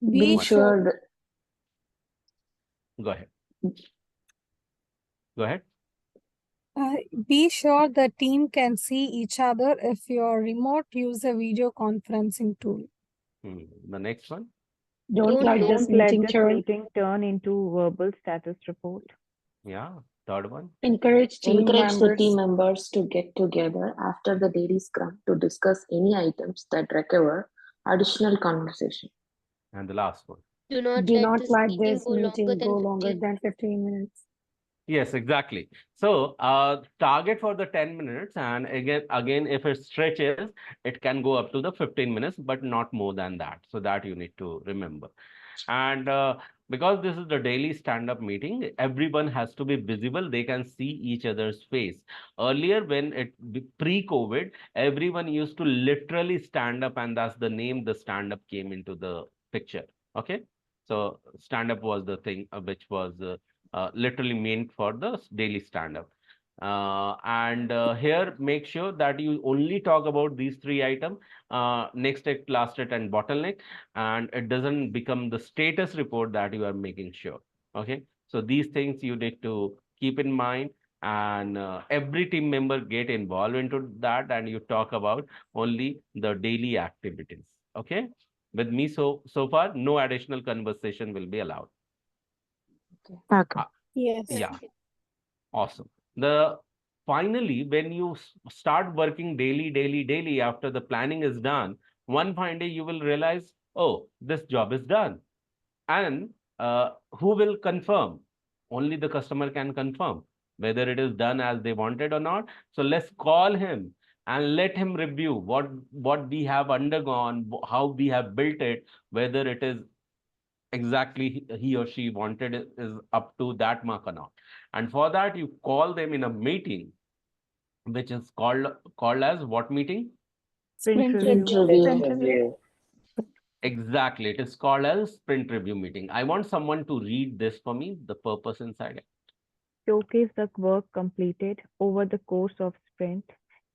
Be Sure. that- Go ahead. Go ahead. Be sure the team can see each other. If you're remote, use a video conferencing tool. The next one. Don't let this Don't let meeting this turn. meeting turn into verbal status report. Yeah. Third one. Encourage team Encourage the team members. members to get together after the daily scrum to discuss any items that require additional conversation. And the last one. Do not Do let not this let meeting this go longer meeting than go longer 15 than 15 minutes. Yes, exactly. So target for the 10 minutes, and again, if it stretches, it can go up to the 15 minutes, but not more than that. So that you need to remember. And because this is the daily stand-up meeting, everyone has to be visible. They can see each other's face. Earlier, when pre-COVID, everyone used to literally stand up, and that's the name the stand-up came into the picture. Okay. So stand-up was the thing which was literally meant for the daily stand-up. And here, make sure that you only talk about these three items, next it, last it, and bottleneck, and it doesn't become the status report that you are making sure. Okay, so these things you need to keep in mind, and every team member get involved into that, and you talk about only the daily activities. Okay, with me, so far no additional conversation will be allowed. Okay. Yes. Yeah. Awesome. The finally, when you start working daily after the planning is done, one fine day you will realize, oh, this job is done. And who will confirm? Only the customer can confirm whether it is done as they wanted or not. So let's call him and let him review what we have undergone, how we have built it, whether it is exactly he or she wanted is up to that mark or not. And for that, you call them in a meeting, which is called as what meeting? Sprint Sprint review. review. Exactly. It is called as sprint review meeting. I want someone to read this for me, the purpose inside it. Showcase the work completed over the course of sprint.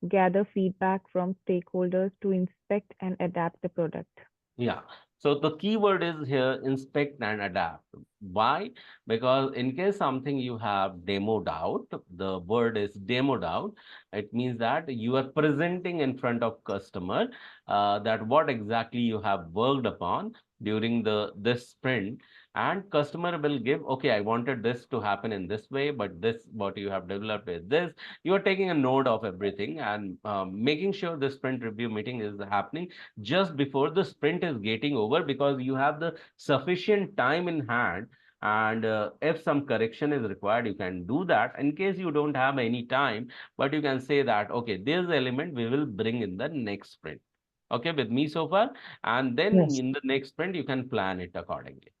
Gather feedback from stakeholders to inspect and adapt the product. Yeah. So the keyword is here inspect and adapt. Why? Because in case something you have demoed out, the word is demoed out. It means that you are presenting in front of customer that what exactly you have worked upon during this sprint, and customer will give, okay, I wanted this to happen in this way, but this what you have developed is this. You are taking a note of everything and making sure the sprint review meeting is happening just before the sprint is getting over, because you have the sufficient time in hand, and if some correction is required, you can do that. In case you don't have any time, but you can say that, okay, this element we will bring in the next sprint. Okay, with me so far? And then in the next sprint, you can plan it accordingly.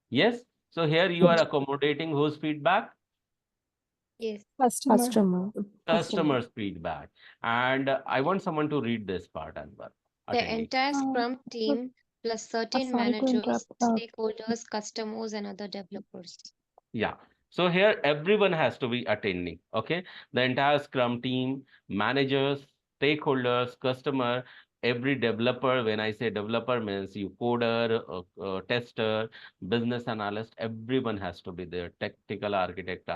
Yes? So here you are accommodating whose feedback? Yes. Customer. Customer's feedback. And I want someone to read this part as well. The Attendee. entire Scrum team plus certain managers, interrupt. stakeholders, customers, and other developers. Yeah. So here everyone has to be attending. Okay. The entire Scrum team, managers, stakeholders, customer, every developer. When I say developer, means you coder, tester, business analyst, everyone has to be there. Technical architect,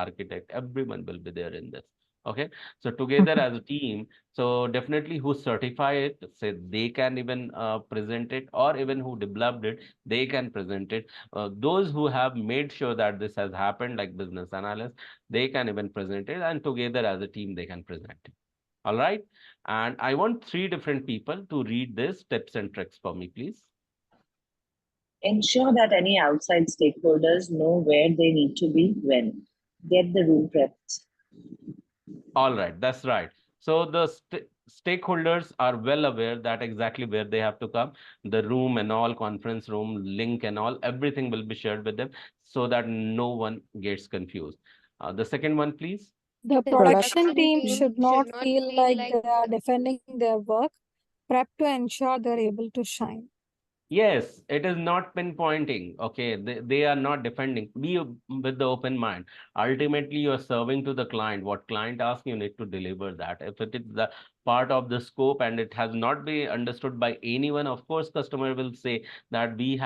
everyone will be there in this. Okay. So together as a team, so definitely who certify it, say they can even present it, or even who developed it, they can present it. Those who have made sure that this has happened, like business analysts, they can even present it, and together as a team, they can present it. All right. And I want three different people to read this tips and tricks for me, please. Ensure that any outside stakeholders know where they need to be when. Get the room prepped. All right. That's right. So the stakeholders are well aware that exactly where they have to come, the room and all, conference room, link and all, everything will be shared with them so that no one gets confused. The second one, please. The production team should not feel like they are defending their work. Prep to ensure they're able to shine. Yes, it is not pinpointing. Okay, they are not defending. Be with the open mind. Ultimately, you are serving to the client. What client asks, you need to deliver that. If it is the part of the scope and it has not been understood by anyone, of course, customer will say that we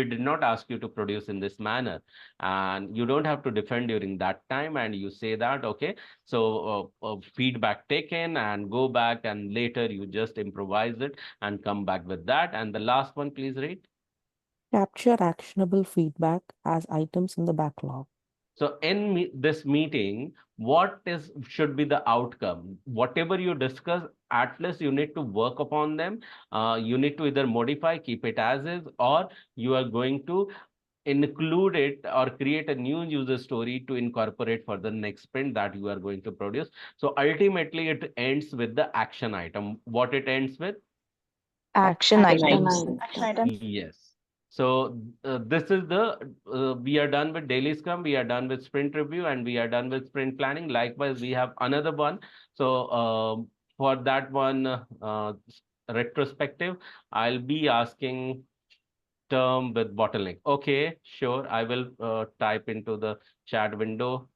did not ask you to produce in this manner, and you don't have to defend during that time, and you say that, okay, so feedback taken and go back, and later you just improvise it and come back with that. And the last one, please read. Capture actionable feedback as items in the backlog. So in this meeting, what should be the outcome? Whatever you discuss, at least you need to work upon them. You need to either modify, keep it as is, or you are going to include it or create a new user story to incorporate for the next sprint that you are going to produce. So ultimately, it ends with the action item. What it ends with? Action Action items. items. Action items. Yes. So this is we are done with daily scrum, we are done with sprint review, and we are done with sprint planning. Likewise, we have another one. So for that one, retrospective, I'll be asking term with bottleneck. Okay, sure. I will type into the chat window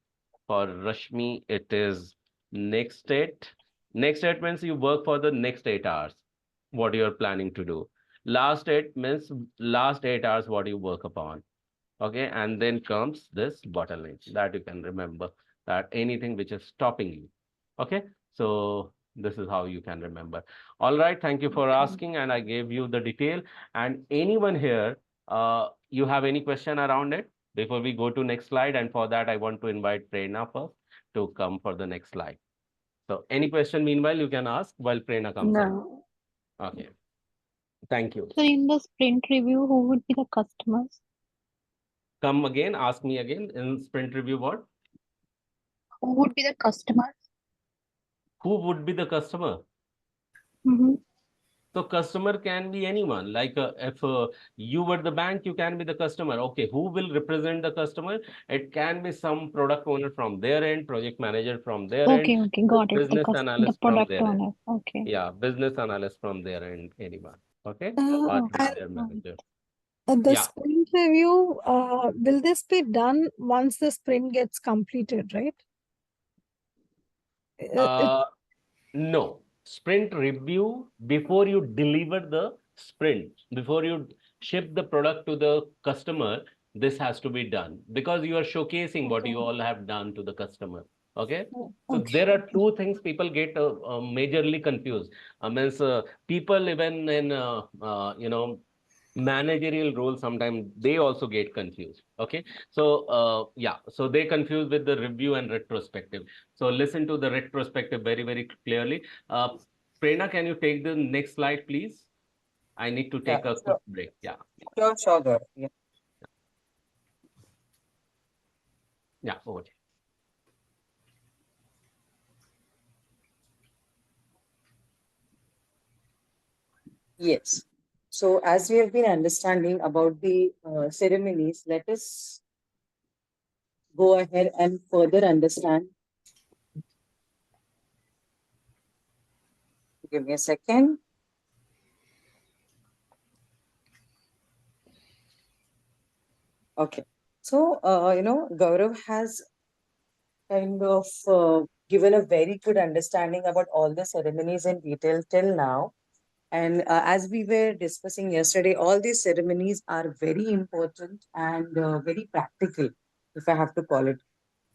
for Rashmi. It is next state. Next state means you work for the next 8 hours, what you're planning to do. Last 8 means last 8 hours, what you work upon. Okay, and then comes this bottleneck that you can remember, that anything which is stopping you. Okay, so this is how you can remember. All right, thank you for asking, and I gave you the detail. And anyone here, you have any question around it before we go to next slide? And for that, I want to invite Prerna first to come for the next slide. So any question meanwhile you can ask while Prerna comes in. No. Okay, thank you. So in the sprint review, who would be the customers? Come again, ask me again in sprint review what? Who would be the customers? Who would be the customer? Mm-hmm. So customer can be anyone. Like if you were the bank, you can be the customer. Okay, who will represent the customer? It can be some product owner from their end, project manager from their end, Okay, got it. business The analyst from product their end. owner. Okay. Yeah, business analyst from their end, anyone. Okay, Uh, or and their manager. the Yeah. sprint review, will this be done once the sprint gets completed, right? No, sprint review before you deliver the sprint, before you ship the product to the customer, this has to be done because you are showcasing what you all have done to the customer. Okay, so there are two things people get majorly confused. Means people even in managerial role sometimes they also get confused. Okay, so yeah, so they confuse with the review and retrospective. So listen to the retrospective very clearly. Prerna, can you take the next slide, please? I need to take a quick break. Yeah. Sure, Gaurav. Yeah. Yeah, over to you. Yes. So as we have been understanding about the ceremonies, let us go ahead and further understand. Give me a second. Okay. So, Gaurav has kind of given a very good understanding about all the ceremonies in detail till now. And as we were discussing yesterday, all these ceremonies are very important and very practical, if I have to call it.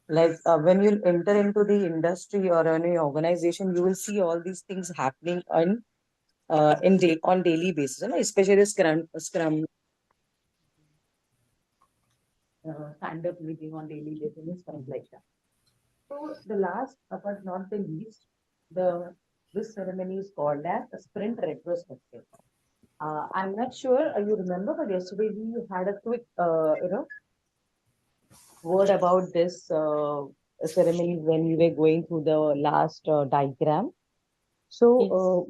Like when you enter into the industry or any organization, you will see all these things happening on daily basis, especially Scrum stand-up meeting on daily basis and stuff like that. So the last, but not the least, this ceremony is called as a sprint retrospective. I'm not sure you remember, but yesterday we had a quick, word about this ceremony when we were going through the last diagram. So,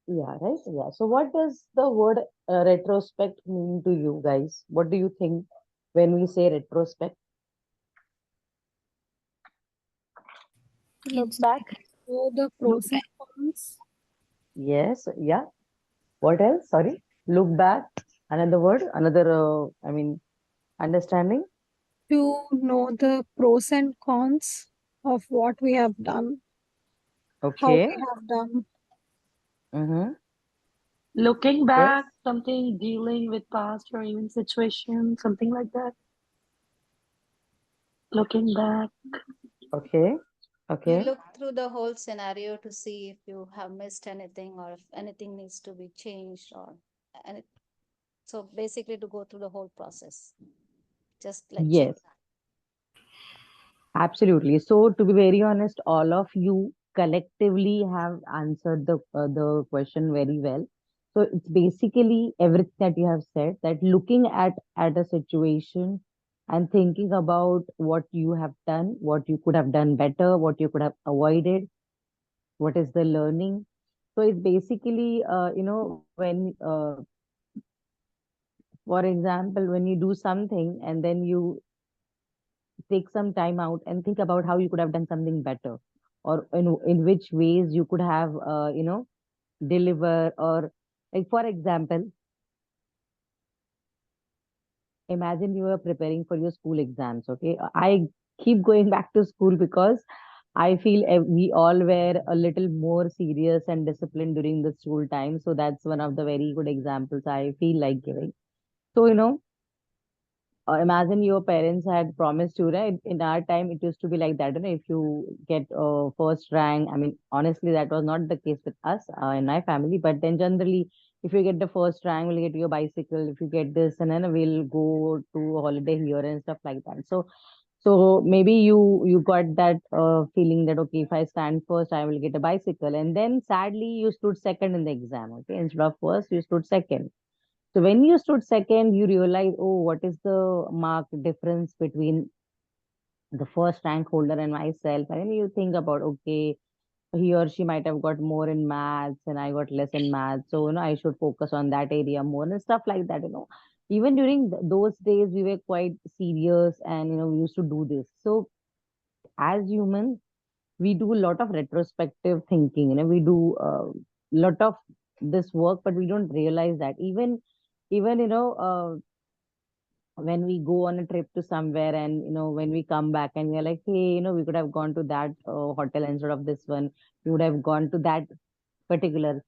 yeah. So, what does the word retrospect mean to you guys? What do you think when we say retrospect? Look back. So the pros and cons. Yes, yeah. What else? Sorry. Look back. Another word, understanding. To know the pros and cons of what we have done, how Okay. we have done. Mm-hmm. Looking Yes. back, something dealing with past or even situation, something like that. Looking back. Okay. You Okay. look through the whole scenario to see if you have missed anything or if anything needs to be changed or any, so basically to go through the whole process. Just like check. Yes, absolutely. So to be very honest, all of you collectively have answered the question very well. So it's basically everything that you have said, that looking at a situation and thinking about what you have done, what you could have done better, what you could have avoided, what is the learning. So it's basically when for example, when you do something and then you take some time out and think about how you could have done something better, or in which ways you could have deliver, or like for example, imagine you are preparing for your school exams. Okay, I keep going back to school because I feel we all were a little more serious and disciplined during the school time, so that's one of the very good examples I feel like giving. So imagine your parents had promised you, right? In our time, it used to be like that. If you get first rank, I mean, honestly, that was not the case with us in my family. But then generally, if you get the first rank, we'll get you a bicycle. If you get this, and then we'll go to a holiday here and stuff like that. So maybe you got that feeling that okay, if I stand first, I will get a bicycle. And then sadly, you stood second in the exam. Okay, instead of first, you stood second. So when you stood second, you realize, oh, what is the mark difference between the first rank holder and myself? And then you think about, okay, he or she might have got more in maths and I got less in maths. So, I should focus on that area more and stuff like that. Even during those days, we were quite serious and, we used to do this. So as humans, we do a lot of retrospective thinking. We do a lot of this work, but we don't realize that even when we go on a trip to somewhere, and when we come back and we're like, hey, we could have gone to that hotel instead of this one. We would have gone to that particular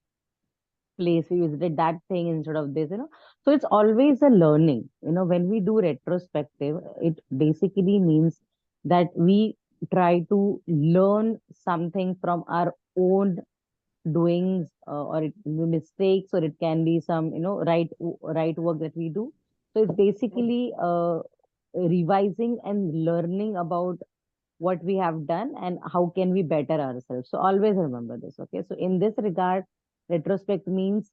place, we visited that thing instead of this. So it's always a learning. When we do retrospective, it basically means that we try to learn something from our own doings, or it can be mistakes, or it can be some right work that we do. So it's basically revising and learning about what we have done and how can we better ourselves. So always remember this. Okay, so in this regard, retrospect means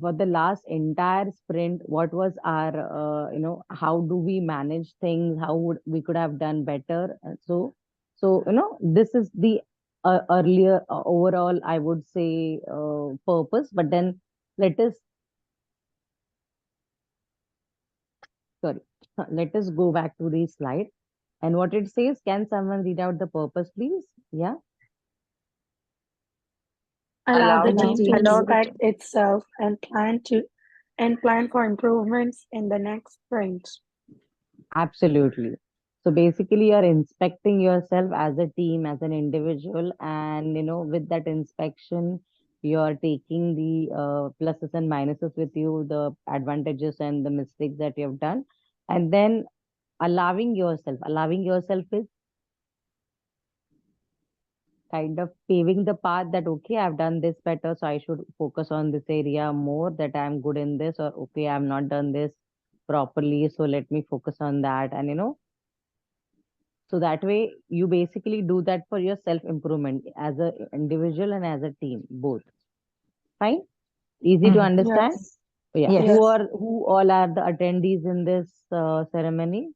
for the last entire sprint, what was our how do we manage things, how would we could have done better. So this is the earlier overall, I would say, purpose. But then let us sorry let us go back to the slide and what it says. Can someone read out the purpose, please? Yeah. Allow the Allow the team to team Allow to the inspect team. itself and plan for improvements in the next sprint. Absolutely. So basically, you're inspecting yourself as a team, as an individual, and with that inspection, you're taking the pluses and minuses with you, the advantages and the mistakes that you have done, and then allowing yourself. Allowing yourself is kind of paving the path that okay, I've done this better, so I should focus on this area more, that I'm good in this, or okay, I've not done this properly, so let me focus on that. And so that way, you basically do that for your self improvement as a individual and as a team, both. Fine, easy to understand. Yes. Yeah. Yes. Who all are the attendees in this ceremony?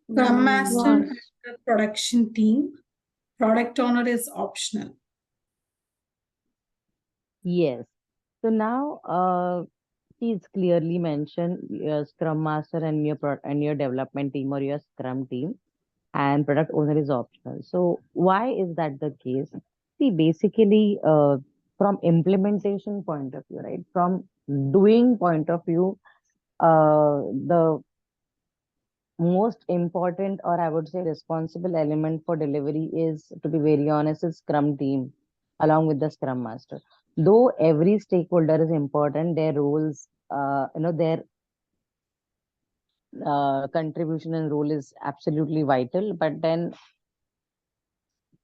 Scrum Master and Yes. the production team. Product owner is optional. Yes. So now, it's clearly mentioned your Scrum Master and your development team or your Scrum team, and product owner is optional. So why is that the case? See, basically, from implementation point of view, right? From doing point of view, the most important, or I would say responsible element for delivery is, to be very honest, is Scrum team. along with the Scrum Master. Though every stakeholder is important, their roles, their contribution and role is absolutely vital. But then,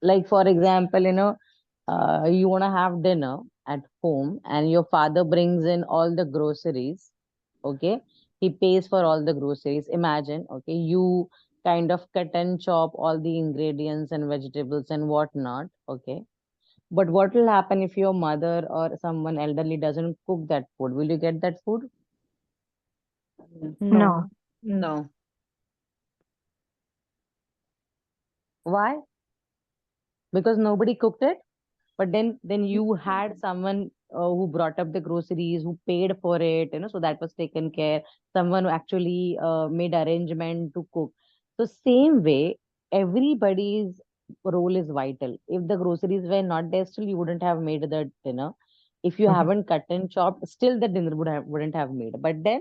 like for example, you want to have dinner at home, and your father brings in all the groceries. Okay, he pays for all the groceries. Imagine, okay, you kind of cut and chop all the ingredients and vegetables and whatnot. Okay, but what will happen if your mother or someone elderly doesn't cook that food? Will you get that food? No. No. Why? Because nobody cooked it. But then you had someone who brought up the groceries, who paid for it, so that was taken care. Someone who actually made arrangement to cook. So same way, everybody's role is vital. If the groceries were not there, still you wouldn't have made the dinner. If you haven't cut and chopped, still the dinner wouldn't have made. But then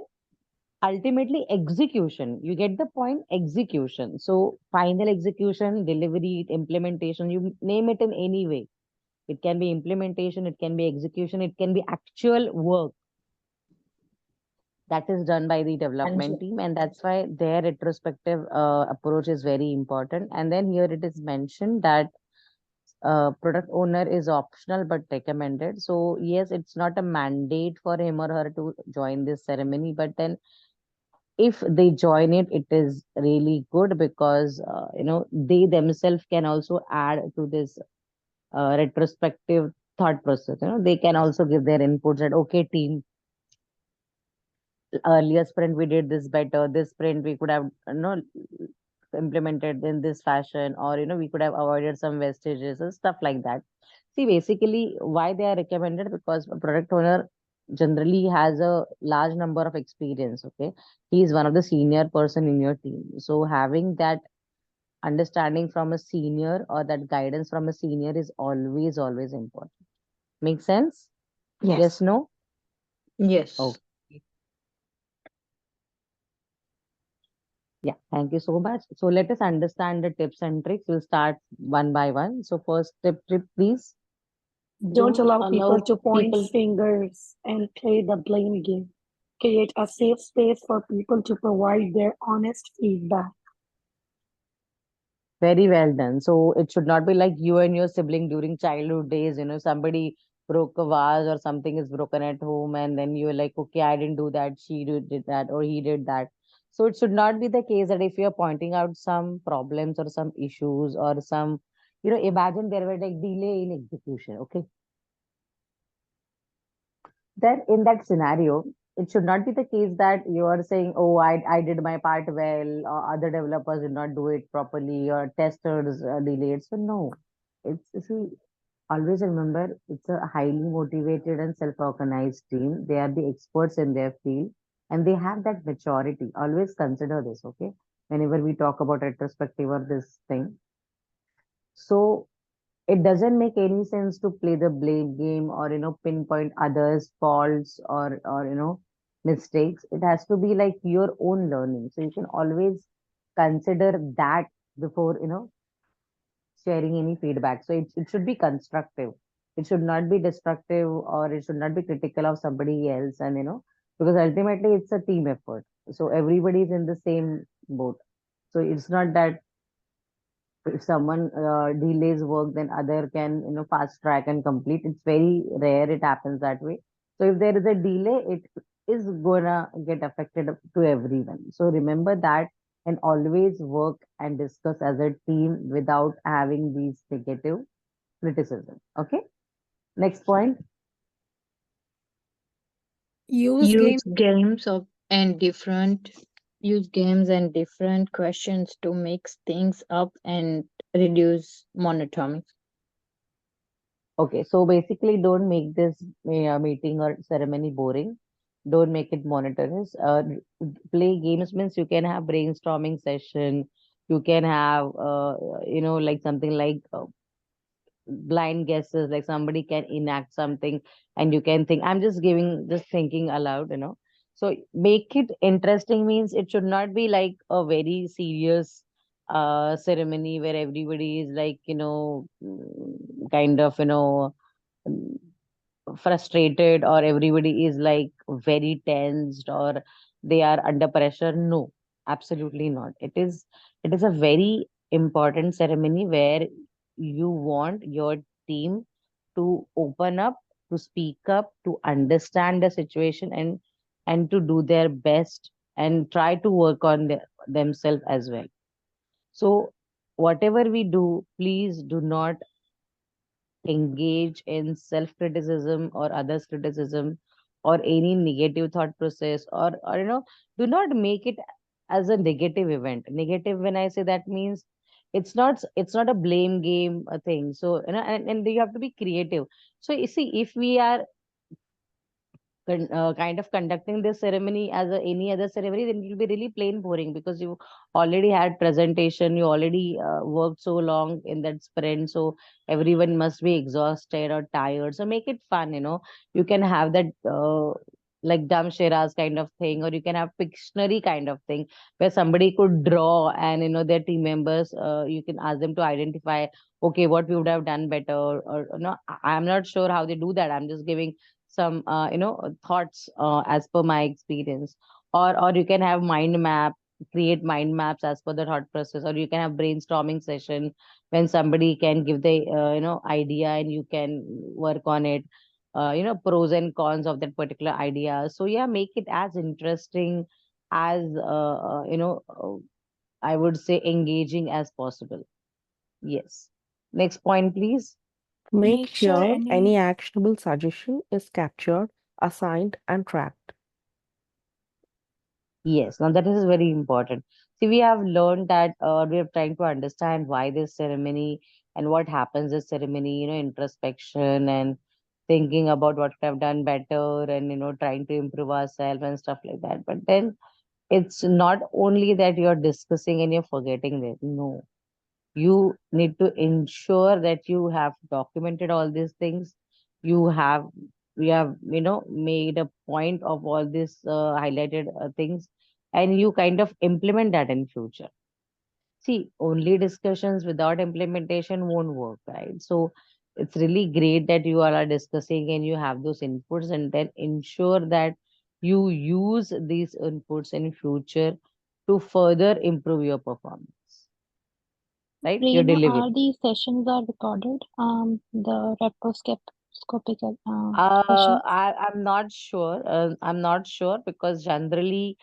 ultimately execution, you get the point, execution. So final execution, delivery, implementation, you name it in any way. It can be implementation, it can be execution, it can be actual work that is done by the development team. And that's why their retrospective approach is very important. And then here it is mentioned that product owner is optional but recommended. So yes, it's not a mandate for him or her to join this ceremony, but then if they join it, it is really good because they themselves can also add to this retrospective thought process. They can also give their inputs that, okay, team, earlier sprint we did this better. This sprint we could have implemented in this fashion, or we could have avoided some vestiges and stuff like that. See, basically, why they are recommended, because a product owner generally has a large number of experience. Okay, he is one of the senior person in your team, so having that understanding from a senior or that guidance from a senior is always important. Make sense? Yes, no? Yes. Okay. Yeah, thank you so much. So let us understand the tips and tricks. We'll start one by one. So first tip, please. Don't allow people to point fingers and play the blame game. Create a safe space for people to provide their honest feedback. Very well done. So it should not be like you and your sibling during childhood days, somebody broke a vase or something is broken at home, and then you're like, okay, I didn't do that, did that, or he did that. So it should not be the case that if you're pointing out some problems or some issues or some, imagine there were like delay in execution. Okay. Then in that scenario, it should not be the case that you are saying, oh, I did my part well, or other developers did not do it properly, or testers delayed. So no, see, always remember, it's a highly motivated and self-organized team. They are the experts in their field and they have that maturity. Always consider this, okay? Whenever we talk about retrospective or this thing. So it doesn't make any sense to play the blame game or pinpoint others faults or mistakes. It has to be like your own learning, so you can always consider that before sharing any feedback. So it should be constructive, it should not be destructive, or it should not be critical of somebody else. And because ultimately it's a team effort, so everybody is in the same boat. So it's not that if someone delays work, then other can fast track and complete. It's very rare it happens that way. So if there is a delay, it is gonna get affected to everyone. So remember that, and always work and discuss as a team without having these negative criticism. Okay, next point. Use Use game. games of and different use games and different questions to mix things up and reduce monotony. Okay, so basically, don't make this meeting or ceremony boring. Don't make it monotonous. Play games means you can have brainstorming session. You can have, like something like blind guesses, like somebody can enact something and you can think. I'm just thinking aloud. So make it interesting means it should not be like a very serious ceremony where everybody is like, kind of, frustrated or everybody is like very tensed or they are under pressure. No, absolutely not. It is a very important ceremony where you want your team to open up, to speak up, to understand the situation, and to do their best and try to work on themselves as well. So whatever we do, please do not engage in self criticism or others criticism or any negative thought process, or do not make it as a negative event. Negative, when I say, that means it's not a blame game thing. So and you have to be creative. So you see, if we are kind of conducting this ceremony as any other ceremony, then it will be really plain boring, because you already had presentation, you already worked so long in that sprint, so everyone must be exhausted or tired. So make it fun. You can have that like dumb sharas kind of thing, or you can have Pictionary kind of thing, where somebody could draw, and their team members, you can ask them to identify, okay, what we would have done better, or no, I'm not sure how they do that. I'm just giving some thoughts as per my experience. Or you can have mind map, create mind maps as per the thought process, or you can have brainstorming session when somebody can give the idea and you can work on it, pros and cons of that particular idea. So yeah, make it as interesting, as I would say engaging as possible. Yes. Next point, please. Make Make sure sure any any actionable suggestion is captured, assigned, and tracked. Yes, now that is very important. See, we have learned that we are trying to understand why this ceremony and what happens this ceremony, introspection and thinking about what we have done better, and trying to improve ourselves and stuff like that. But then it's not only that you're discussing and you're forgetting it. No, you need to ensure that you have documented all these things. You have we have made a point of all these highlighted things, and you kind of implement that in future. See, only discussions without implementation won't work, right? So it's really great that you all are discussing and you have those inputs, and then ensure that you use these inputs in future to further improve your performance, right? Your Prerna, delivery. are these sessions are recorded? The retroscopic sessions. I'm not sure. I'm not sure, because generally,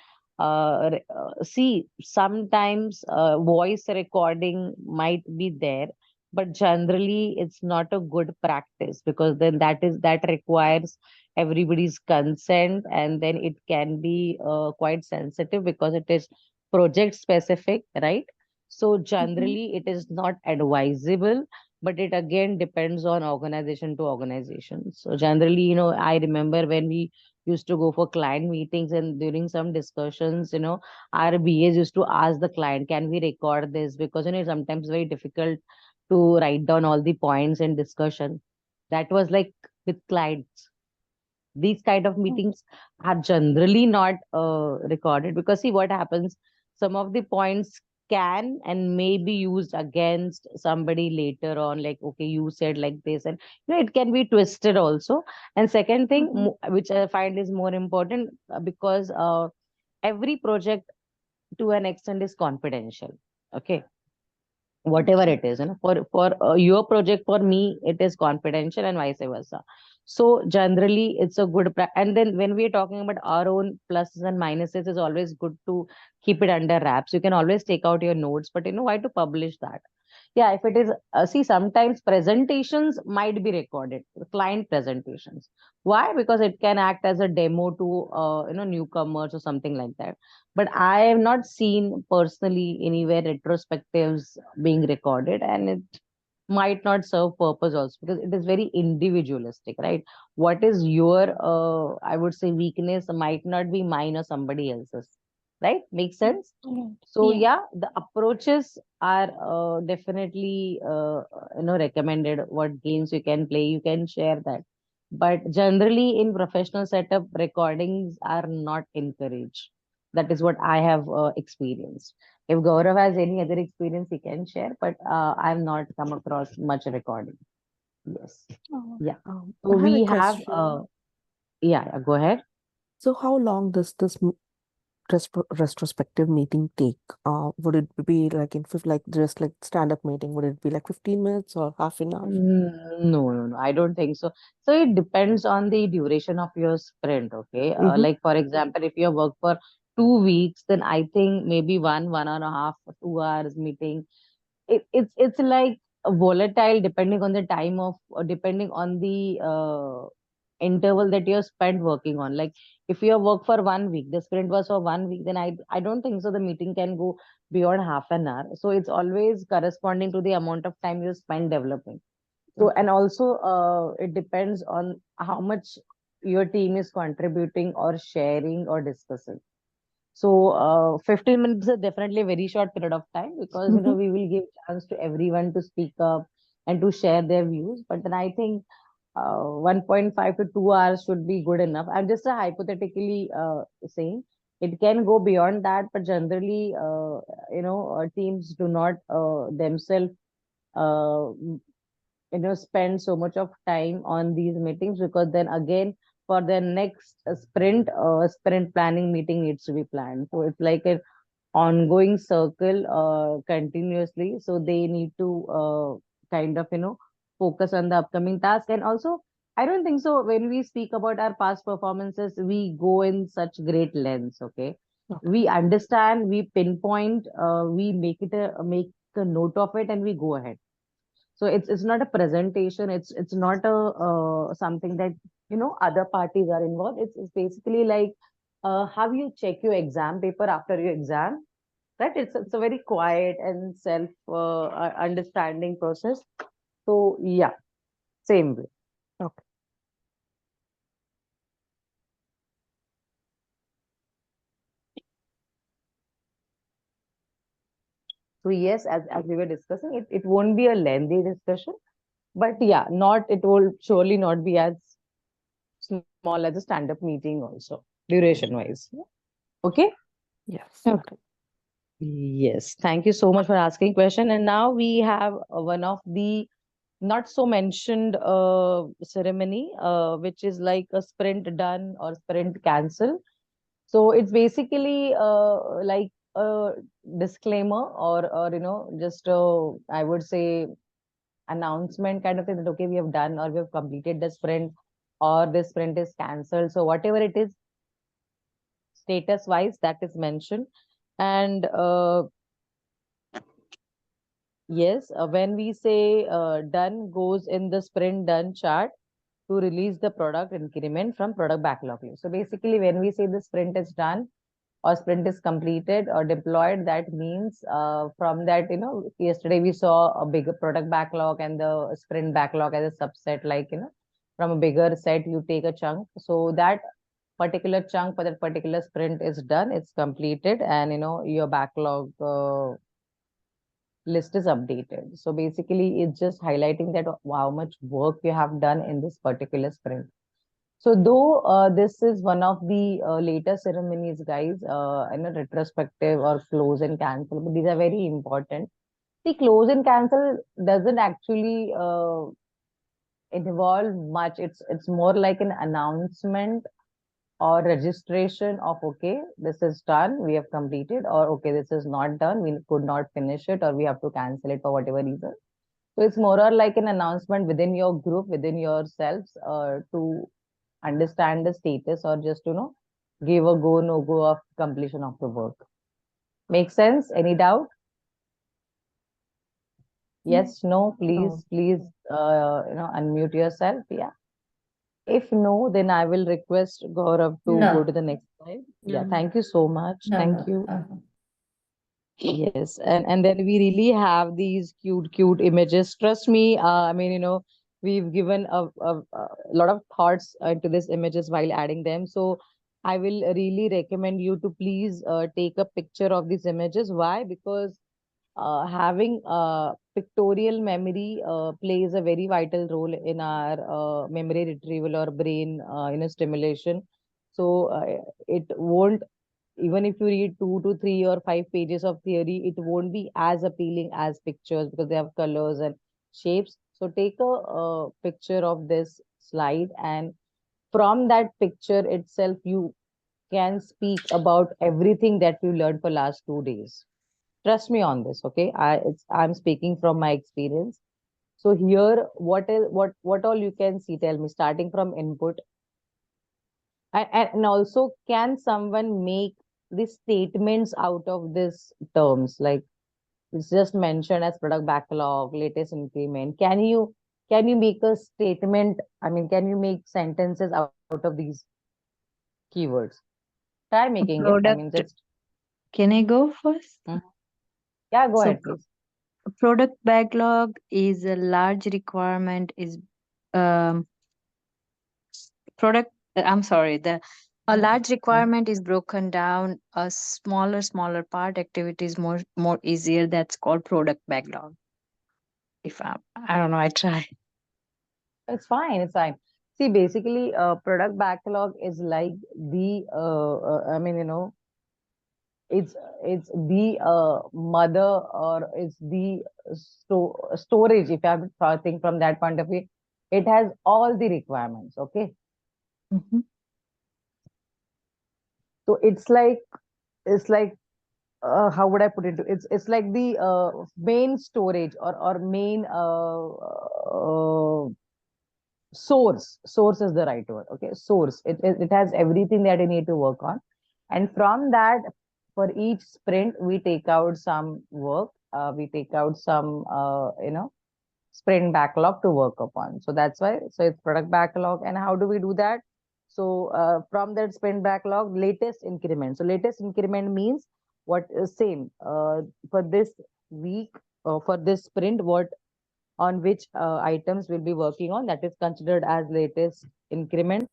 see, sometimes voice recording might be there, but generally it's not a good practice, because then that requires everybody's consent, and then it can be quite sensitive because it is project specific, right? So Mm-hmm. generally, it is not advisable, but it again depends on organization to organization. So generally, I remember when we used to go for client meetings, and during some discussions, our BAs used to ask the client, can we record this? Because it's sometimes very difficult to write down all the points in discussion. That was like with clients. These kind of meetings are generally not recorded, because see what happens, some of the points can and may be used against somebody later on, like, okay, you said like this, and it can be twisted also. And second thing, which I find is more important, because every project to an extent is confidential. Okay, whatever it is, for your project, for me it is confidential, and vice versa. So generally it's a good and then when we are talking about our own pluses and minuses, it's always good to keep it under wraps. You can always take out your notes, but why to publish that? Yeah, if it is, see, sometimes presentations might be recorded, client presentations. Why? Because it can act as a demo to, newcomers or something like that. But I have not seen personally anywhere retrospectives being recorded, and it might not serve purpose also, because it is very individualistic, right? What is your, I would say, weakness might not be mine or somebody else's, right? Makes sense? Right. So Yeah. yeah, the approaches are definitely recommended. What games you can play, you can share that. But generally, in professional setup, recordings are not encouraged. That is what I have experienced. If Gaurav has any other experience, he can share. But I've not come across much recording. Yes. Oh, Yeah. I So have a we have, question. go ahead. So how long does this retrospective meeting take? Would it be like like just like stand-up meeting? Would it be like 15 minutes or half an hour? No, no, no, I don't think so. So it depends on the duration of your sprint, okay? Mm-hmm. Like for example, if you work for 2 weeks, then I think maybe 1.5, 2 hours meeting. It's like volatile depending on the time of, or depending on the interval that you're spent working on. Like if you work for 1 week, the sprint was for 1 week, then I don't think so the meeting can go beyond half an hour. So it's always corresponding to the amount of time you spend developing. So, Okay. and also it depends on how much your team is contributing or sharing or discussing. So 15 minutes is definitely a very short period of time, because Mm-hmm. we will give chance to everyone to speak up and to share their views. But then I think 1.5 to 2 hours should be good enough. I'm just hypothetically saying it can go beyond that, but generally teams do not themselves uh, spend so much of time on these meetings, because then again for their next sprint planning meeting needs to be planned. So it's like an ongoing circle continuously, so they need to kind of focus on the upcoming task. And also I don't think so when we speak about our past performances we go in such great lengths, okay? Okay. We understand, we pinpoint, we make a note of it, and we go ahead. So it's not a presentation, it's not a something that other parties are involved. It's basically like how you check your exam paper after your exam, right? It's a very quiet and self understanding process. So yeah, same way. Okay. So yes, as we were discussing, it won't be a lengthy discussion, but yeah, not it will surely not be as small as a stand-up meeting also, duration wise. Okay. Yes. Okay. Okay. Yes, thank you so much for asking question. And now we have one of the not so mentioned ceremony, which is like a sprint done or sprint cancel. So it's basically like a disclaimer, or just I would say announcement kind of thing, that okay, we have done or we have completed the sprint, or this sprint is cancelled. So whatever it is, status wise, that is mentioned. And yes, when we say done goes in the sprint done chart to release the product increment from product backlog list. So basically, when we say the sprint is done or sprint is completed or deployed, that means from that, yesterday we saw a bigger product backlog and the sprint backlog as a subset, like, from a bigger set, you take a chunk. So that particular chunk for that particular sprint is done, it's completed, and, your backlog list is updated. So basically, it's just highlighting that how much work you have done in this particular sprint. So though this is one of the later ceremonies, guys, in a retrospective or close and cancel, but these are very important. The close and cancel doesn't actually involve much. It's more like an announcement or registration of, okay, this is done, we have completed, or okay, this is not done, we could not finish it, or we have to cancel it for whatever reason. So it's more or like an announcement within your group, within yourselves, to understand the status, or just give a go no go of completion of the work. Make sense? Any doubt? Yes, no, No. please unmute yourself. Yeah. If no, then I will request Gaurav to go No, to the next slide. Yeah, No. thank you so much. no, Thank no. you. Yes, and then we really have these cute images. Trust me, I mean, we've given a lot of thoughts into these images while adding them. So I will really recommend you to please take a picture of these images. Why? Because having pictorial memory plays a very vital role in our memory retrieval or brain, stimulation. So it won't, even if you read 2 to 3 or 5 pages of theory, it won't be as appealing as pictures, because they have colors and shapes. So take a picture of this slide, and from that picture itself, you can speak about everything that you learned for last 2 days. Trust me on this, okay? I'm speaking from my experience. So here, what all you can see? Tell me, starting from input, and also, can someone make the statements out of these terms? Like it's just mentioned as product backlog, latest increment. Can you make a statement? I mean, can you make sentences out of these keywords? Try making it. I mean, Product, just can I go first? yeah, go So ahead, please. product backlog is a large requirement is um product I'm sorry, the a large requirement is broken down a smaller part activities more easier. That's called product backlog. If I don't know, I try. It's fine. It's fine. See, basically, product backlog is like the I mean, it's the mother, or it's the storage. If I have to think from that point of view, it has all the requirements. Okay, so it's like how would I put it? It's like the main storage, or main source is the right word. Okay, source. It has everything that you need to work on, and from that, for each sprint we take out some work, we take out some sprint backlog to work upon. So that's why, so it's product backlog. And how do we do that? So from that sprint backlog, latest increment. So latest increment means what is same for this week, for this sprint, what on which items we'll be working on, that is considered as latest increment.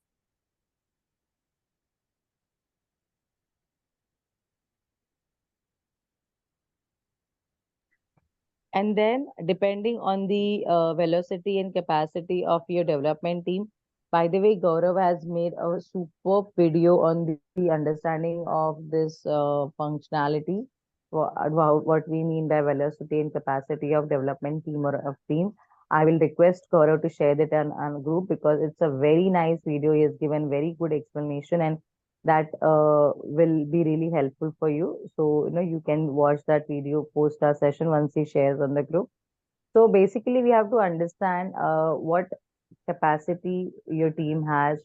And then depending on the velocity and capacity of your development team, by the way, Gaurav has made a superb video on the understanding of this functionality, what we mean by velocity and capacity of development team or of team. I will request Gaurav to share that on group, because it's a very nice video. He has given very good explanation, and that will be really helpful for you. So, you can watch that video post our session once he shares on the group. So basically, we have to understand what capacity your team has,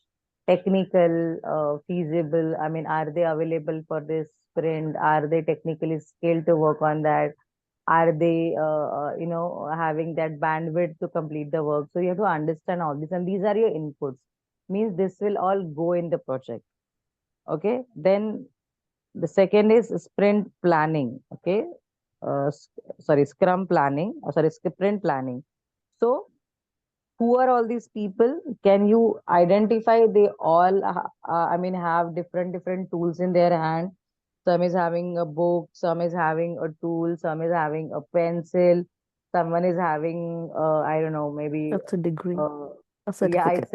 technical, feasible. I mean, are they available for this sprint? Are they technically skilled to work on that? Are they, having that bandwidth to complete the work? So you have to understand all this, and these are your inputs. Means this will all go in the project. Okay, then the second is sprint planning. Okay, sorry, scrum planning. Sorry, sprint planning. So who are all these people? Can you identify? They all, I mean, have different tools in their hand. Some is having a book, some is having a tool, some is having a pencil, someone is having, I don't know, maybe That's a degree, a yeah, certificate.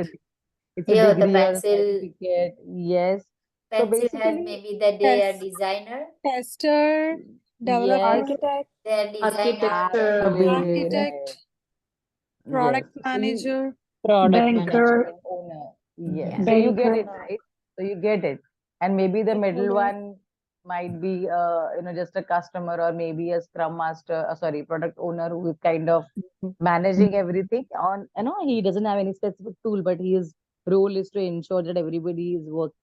it's a Yeah, the degree or a pencil certificate. Yes. So has basically, maybe that they are designer, Tester, developer, yes, Architect, they are designer, A Architecture, BA. architect, yes. product So you, manager. product manager. Banker, product owner. Yes. yeah. So you get banker, it, right? So you get it. And maybe the middle stakeholder. one might be, just a customer, or maybe a scrum master, sorry, product owner, who is kind of managing everything on, he doesn't have any specific tool, but his role is to ensure that everybody is working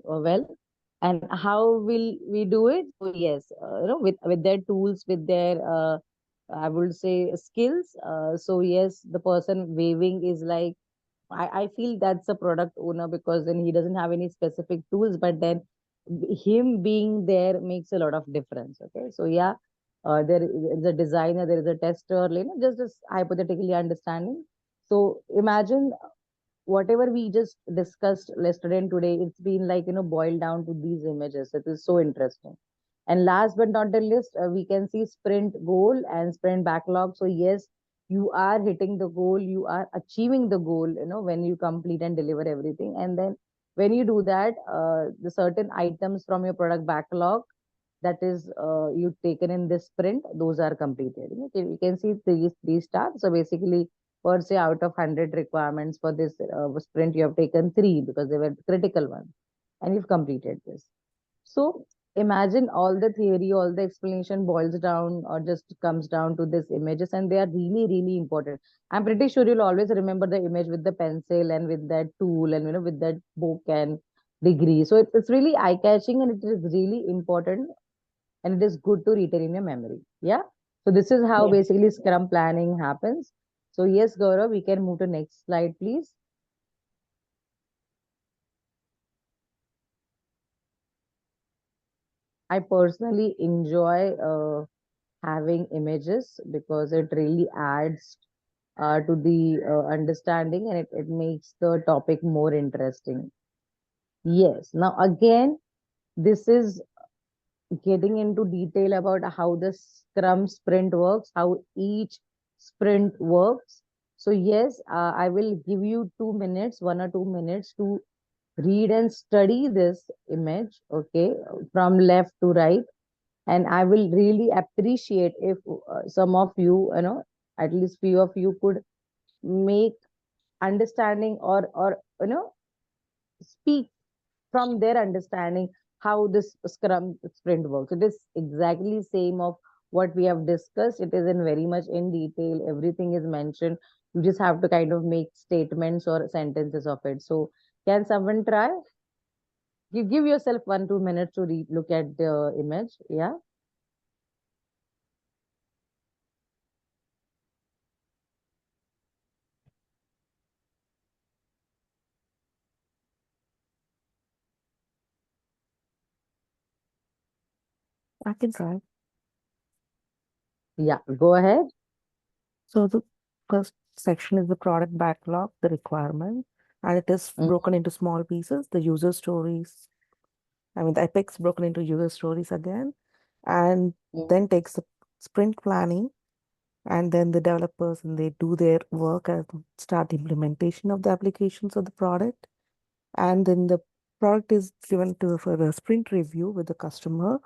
well. And how will we do it? So yes, with their tools, with their, I would say, skills. So yes, the person waving is like, I feel that's a product owner, because then he doesn't have any specific tools, but then him being there makes a lot of difference. Okay, so yeah, there is a designer, there is a tester, just hypothetically understanding. So imagine whatever we just discussed yesterday and today, it's been like, boiled down to these images. It is so interesting. And last but not the least, we can see sprint goal and sprint backlog. So yes, you are hitting the goal, you are achieving the goal, when you complete and deliver everything. And then when you do that, the certain items from your product backlog, that is you've taken in this sprint, those are completed. You can see three stars. So basically, per se out of 100 requirements for this sprint, you have taken 3 because they were critical ones, and you've completed this. So imagine all the theory, all the explanation boils down or just comes down to this images, and they are really, really important. I'm pretty sure you'll always remember the image with the pencil and with that tool and with that book and degree. So it's really eye-catching and it is really important and it is good to retain in your memory. Yeah. So this is how basically Scrum planning happens. So yes, Gaurav, we can move to next slide, please. I personally enjoy having images because it really adds to the understanding and it makes the topic more interesting. Yes. Now, again, this is getting into detail about how the Scrum sprint works, how each sprint works. So yes, I will give you 2 minutes, 1 or 2 minutes to read and study this image, okay, from left to right. And I will really appreciate if some of you, at least few of you could make understanding or speak from their understanding how this Scrum sprint works. It is exactly same of what we have discussed. It is in very much in detail. Everything is mentioned. You just have to kind of make statements or sentences of it. So can someone try? Give yourself 1-2 minutes to look at the image. Yeah. I can try. Yeah, go ahead. So the first section is the product backlog, the requirement, and it is broken into small pieces, the user stories. I mean, the epics broken into user stories again, and then takes the sprint planning, and then the developers and they do their work and start implementation of the applications of the product. And then the product is given to for a sprint review with the customer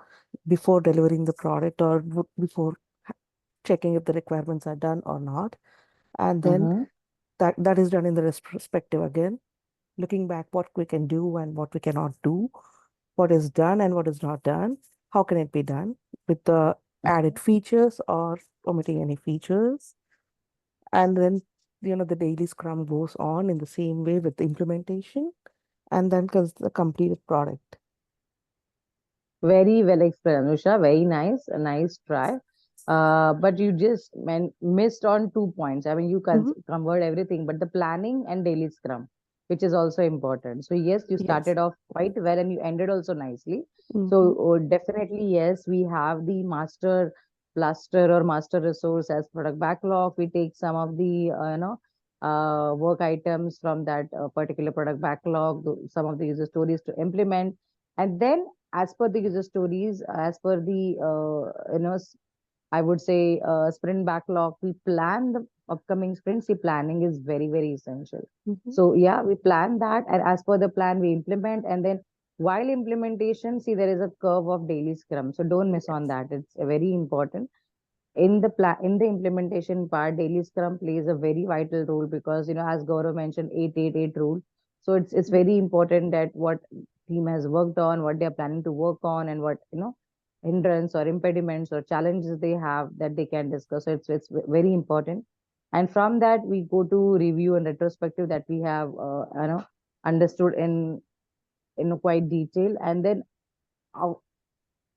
before delivering the product or before checking if the requirements are done or not. And then that is done in the retrospective again, looking back what we can do and what we cannot do, what is done and what is not done, how can it be done with the added features or omitting any features. And then, the daily scrum goes on in the same way with the implementation, and then comes the completed product. Very well explained, Anusha. Very nice. A nice try. But you just missed on 2 points. I mean, you covered everything, but the planning and daily scrum, which is also important. So yes, you started off quite well and you ended also nicely. So definitely, yes, we have the master cluster or master resource as product backlog. We take some of the, work items from that particular product backlog, some of the user stories to implement. And then as per the user stories, as per the, I would say sprint backlog, we plan the upcoming sprints. The planning is very, very essential. So yeah, we plan that, and as per the plan, we implement. And then while implementation, see, there is a curve of daily scrum. So don't miss on that. It's very important. In the implementation part, daily scrum plays a very vital role because, as Gaurav mentioned, 8-8-8 rule. So it's very important that what team has worked on, what they are planning to work on, and what, hindrance or impediments or challenges they have that they can discuss. So it's very important. And from that, we go to review and retrospective that we have, understood in quite detail. And then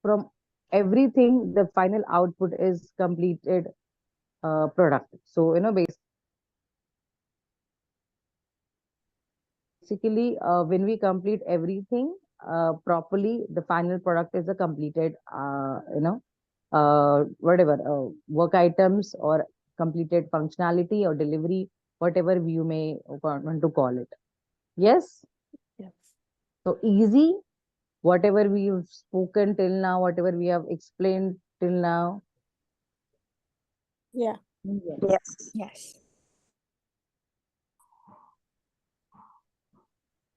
from everything, the final output is completed product. So, basically, when we complete everything properly, the final product is a completed, whatever work items or completed functionality or delivery, whatever you may want to call it. Yes. Yes. So easy. Whatever we've spoken till now, whatever we have explained till now. Yeah. Yes. Yes.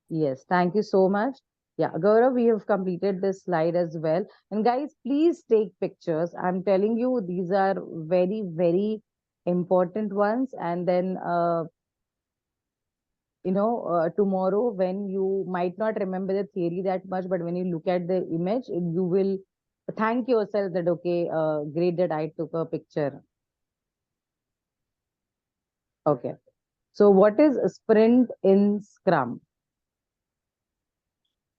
Yes, thank you so much. Yeah, Gaurav, we have completed this slide as well. And guys, please take pictures. I'm telling you, these are very, very important ones, and then tomorrow when you might not remember the theory that much, but when you look at the image, you will thank yourself that, okay, great that I took a picture. Okay. So what is a sprint in Scrum?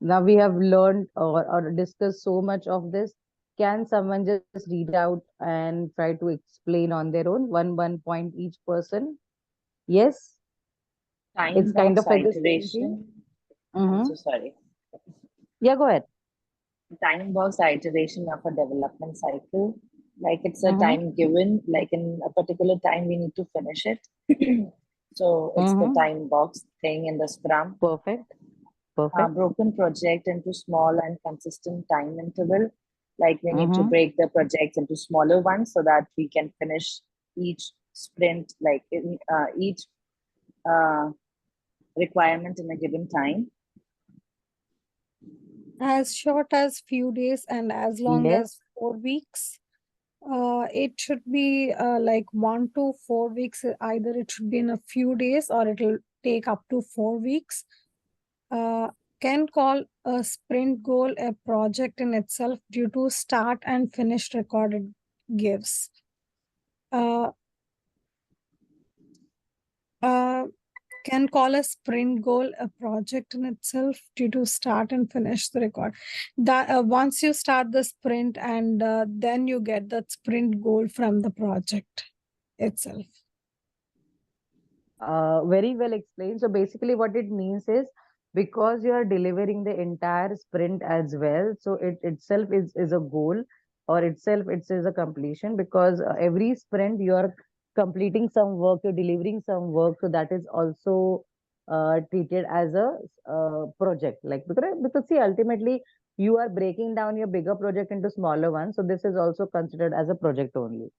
Now we have learned or discussed so much of this. Can someone just read out and try to explain on their own, one point each person? Yes, it's Time kind box of like the same thing. iteration. I'm so sorry. Yeah, go ahead. Time box iteration of a development cycle. Like it's a time given, like in a particular time we need to finish it. So it's the time box thing in the Scrum. Perfect. Perfect. Broken project into small and consistent time interval. Like we need to break the projects into smaller ones so that we can finish each sprint, like in each requirement in a given time. As short as few days and as long as 4 weeks. It should be like 1 to 4 weeks. Either it should be in a few days or it will take up to 4 weeks. Can call a sprint goal a project in itself due to start and finish recorded gives. Can call a sprint goal a project in itself due to start and finish the record. That once you start the sprint and then you get that sprint goal from the project itself. Very well explained. So basically what it means is, because you are delivering the entire sprint as well, so it itself is a goal, or itself it is a completion, because every sprint you are completing some work, you're delivering some work, so that is also treated as a project. Like because see, ultimately you are breaking down your bigger project into smaller ones, so this is also considered as a project only.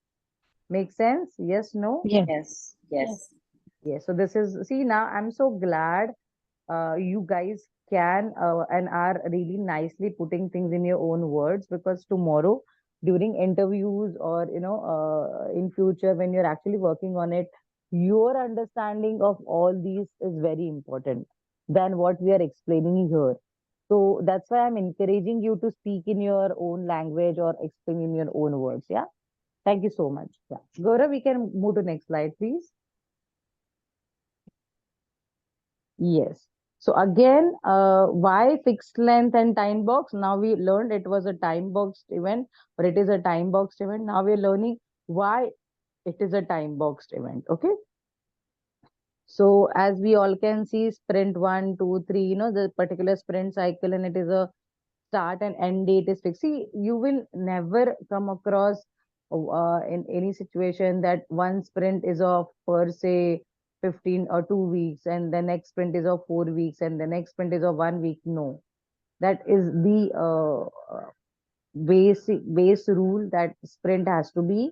Make sense? Yes, no? Yes, yes. Yes, so this is, see, now I'm so glad you guys can and are really nicely putting things in your own words, because tomorrow during interviews or in future when you're actually working on it, your understanding of all these is very important than what we are explaining here. So that's why I'm encouraging you to speak in your own language or explain in your own words. Yeah. Thank you so much. Yeah. Gaurav, we can move to next slide, please. Yes. So again, why fixed length and time box? Now we learned it was a time boxed event, or it is a time boxed event. Now we're learning why it is a time boxed event. Okay. So as we all can see, sprint 1, 2, 3, the particular sprint cycle, and it is a start and end date is fixed. See, you will never come across in any situation that one sprint is of per se 15 or 2 weeks, and the next sprint is of 4 weeks, and the next sprint is of 1 week. No, that is the base rule, that sprint has to be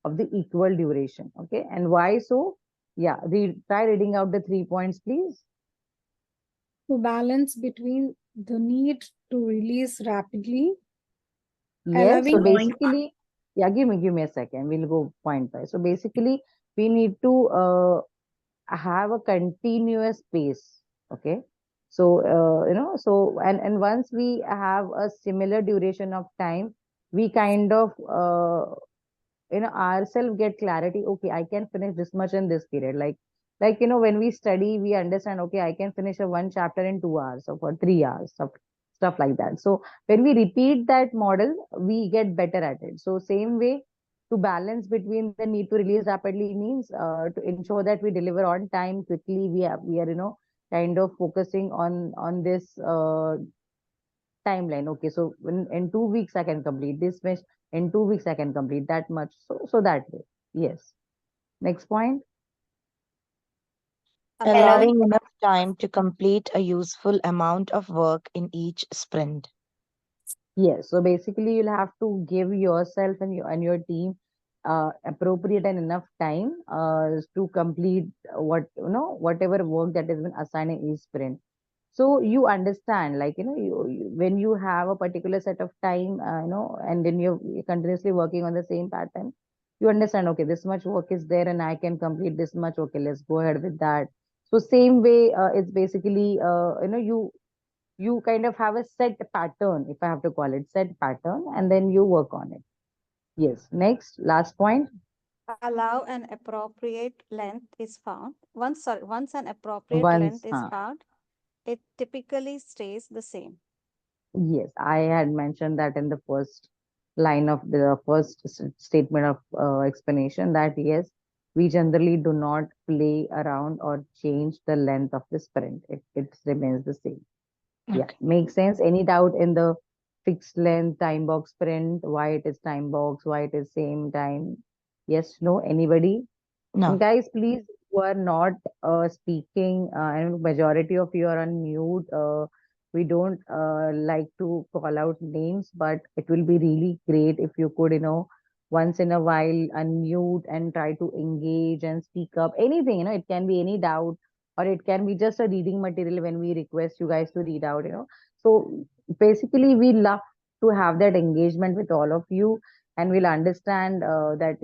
of the equal duration. Okay, and why so? Yeah, try reading out the 3 points, please. To balance between the need to release rapidly. Yes, so basically, yeah, give me a second. We'll go point by. So basically, we need to have a continuous pace. Okay. So so and once we have a similar duration of time, we kind of ourselves get clarity. Okay, I can finish this much in this period. Like when we study, we understand, okay, I can finish a one chapter in 2 hours or for 3 hours, stuff like that. So when we repeat that model, we get better at it. So same way, to balance between the need to release rapidly means to ensure that we deliver on time quickly. We are kind of focusing on this timeline. Okay, so in 2 weeks I can complete this much, in 2 weeks I can complete that much, so that way. Yes. Next point. Allowing enough time to complete a useful amount of work in each sprint. Yes, so basically you'll have to give yourself and your team appropriate and enough time to complete whatever work that has been assigned in each sprint. So you understand, like when you have a particular set of time, and then you're continuously working on the same pattern, you understand, okay, this much work is there and I can complete this much. Okay, let's go ahead with that. So same way, it's basically, you kind of have a set pattern, if I have to call it set pattern, and then you work on it. Yes. Next, last point. Allow an appropriate length is found. Once an appropriate length is found, it typically stays the same. Yes, I had mentioned that in the first line of the first statement of explanation, that yes, we generally do not play around or change the length of the sprint. It remains the same. Yeah, makes sense. Any doubt in the fixed length time box sprint? Why it is time box? Why it is same time? Yes, no, anybody? No. And guys, please, who are not speaking, and majority of you are on mute. We don't like to call out names, but it will be really great if you could, once in a while unmute and try to engage and speak up. Anything, it can be any doubt, or it can be just a reading material when we request you guys to read out, So basically, we love to have that engagement with all of you, and we'll understand that,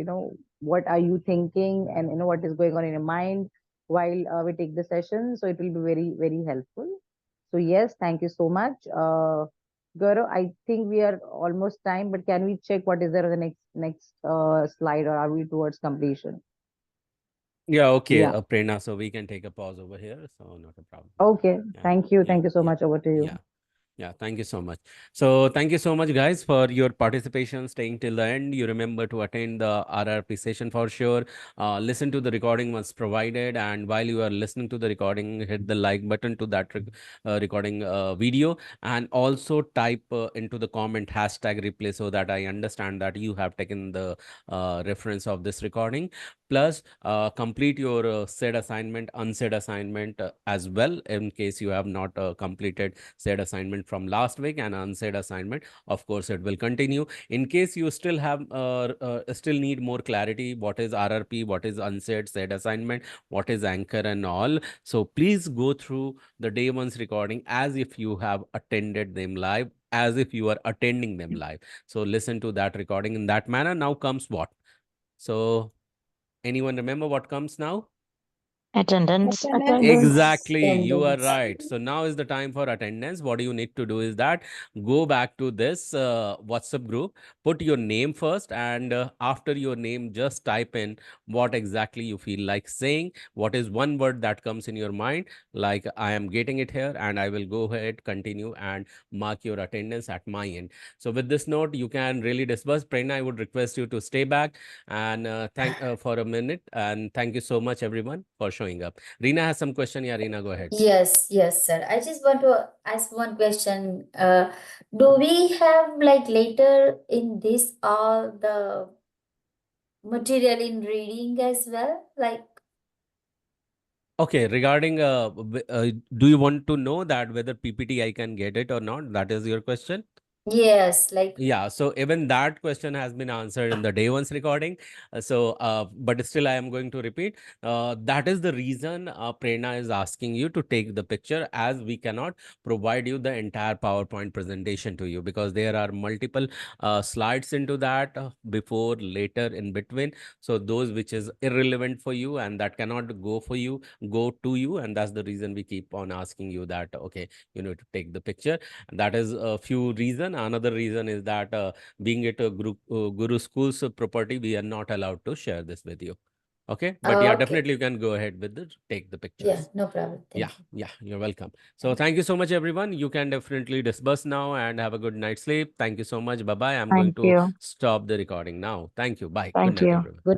what are you thinking, and what is going on in your mind while we take the session. So it will be very, very helpful. So yes, thank you so much. Gaurav, I think we are almost time, but can we check what is there on the next slide, or are we towards completion? Yeah, okay, Yeah. Prerna, so we can take a pause over here, so not a problem. Okay, Yeah, thank you. yeah, Thank you so yeah, much. Over to you. yeah. Yeah, thank you so much. So thank you so much, guys, for your participation, staying till the end. You remember to attend the RRP session for sure. Listen to the recording once provided, and while you are listening to the recording, hit the like button to that recording video, and also type into the comment hashtag replay, so that I understand that you have taken the reference of this recording. Plus, complete your said assignment, unsaid assignment as well, in case you have not completed said assignment from last week and unsaid assignment. Of course, it will continue. In case you still have still need more clarity, what is RRP, what is unsaid, said assignment, what is anchor and all. So please go through the day one's recording as if you have attended them live, as if you are attending them live. So listen to that recording in that manner. Now comes what? So anyone remember what comes now? Attendance. Exactly, you are right. So now is the time for attendance. What you need to do is that go back to this WhatsApp group, put your name first, and after your name, just type in what exactly you feel like saying. What is one word that comes in your mind? Like, I am getting it here, and I will go ahead, continue, and mark your attendance at my end. So with this note, you can really disperse. Prerna, I would request you to stay back and thank for a minute. And thank you so much, everyone, for showing up. Reena has some question. Yeah, Reena, go ahead. Yes, sir. I just want to ask one question. Do we have like later in this all the material in reading as well? Like, Okay, regarding do you want to know that whether PPT I can get it or not? That is your question. yes, like, Yeah, so even that question has been answered in the day one's recording. But still I am going to repeat. That is the reason Prerna is asking you to take the picture, as we cannot provide you the entire PowerPoint presentation to you, because there are multiple slides into that, before, later, in between. So those which is irrelevant for you and that cannot go to you. And that's the reason we keep on asking you that, okay, you need to take the picture. That is a few reason. Another reason is that being it a Guru School's property, we are not allowed to share this with you. Okay, but yeah, okay. definitely you can go ahead with it, take the pictures. Yeah, no problem. Thank you. Yeah, you're welcome. So thank you so much, everyone. You can definitely disperse now and have a good night's sleep. Thank you so much. Bye bye. I'm going Thank to you. stop the recording now. Thank you. Bye. Thank Good night, you. everyone. Good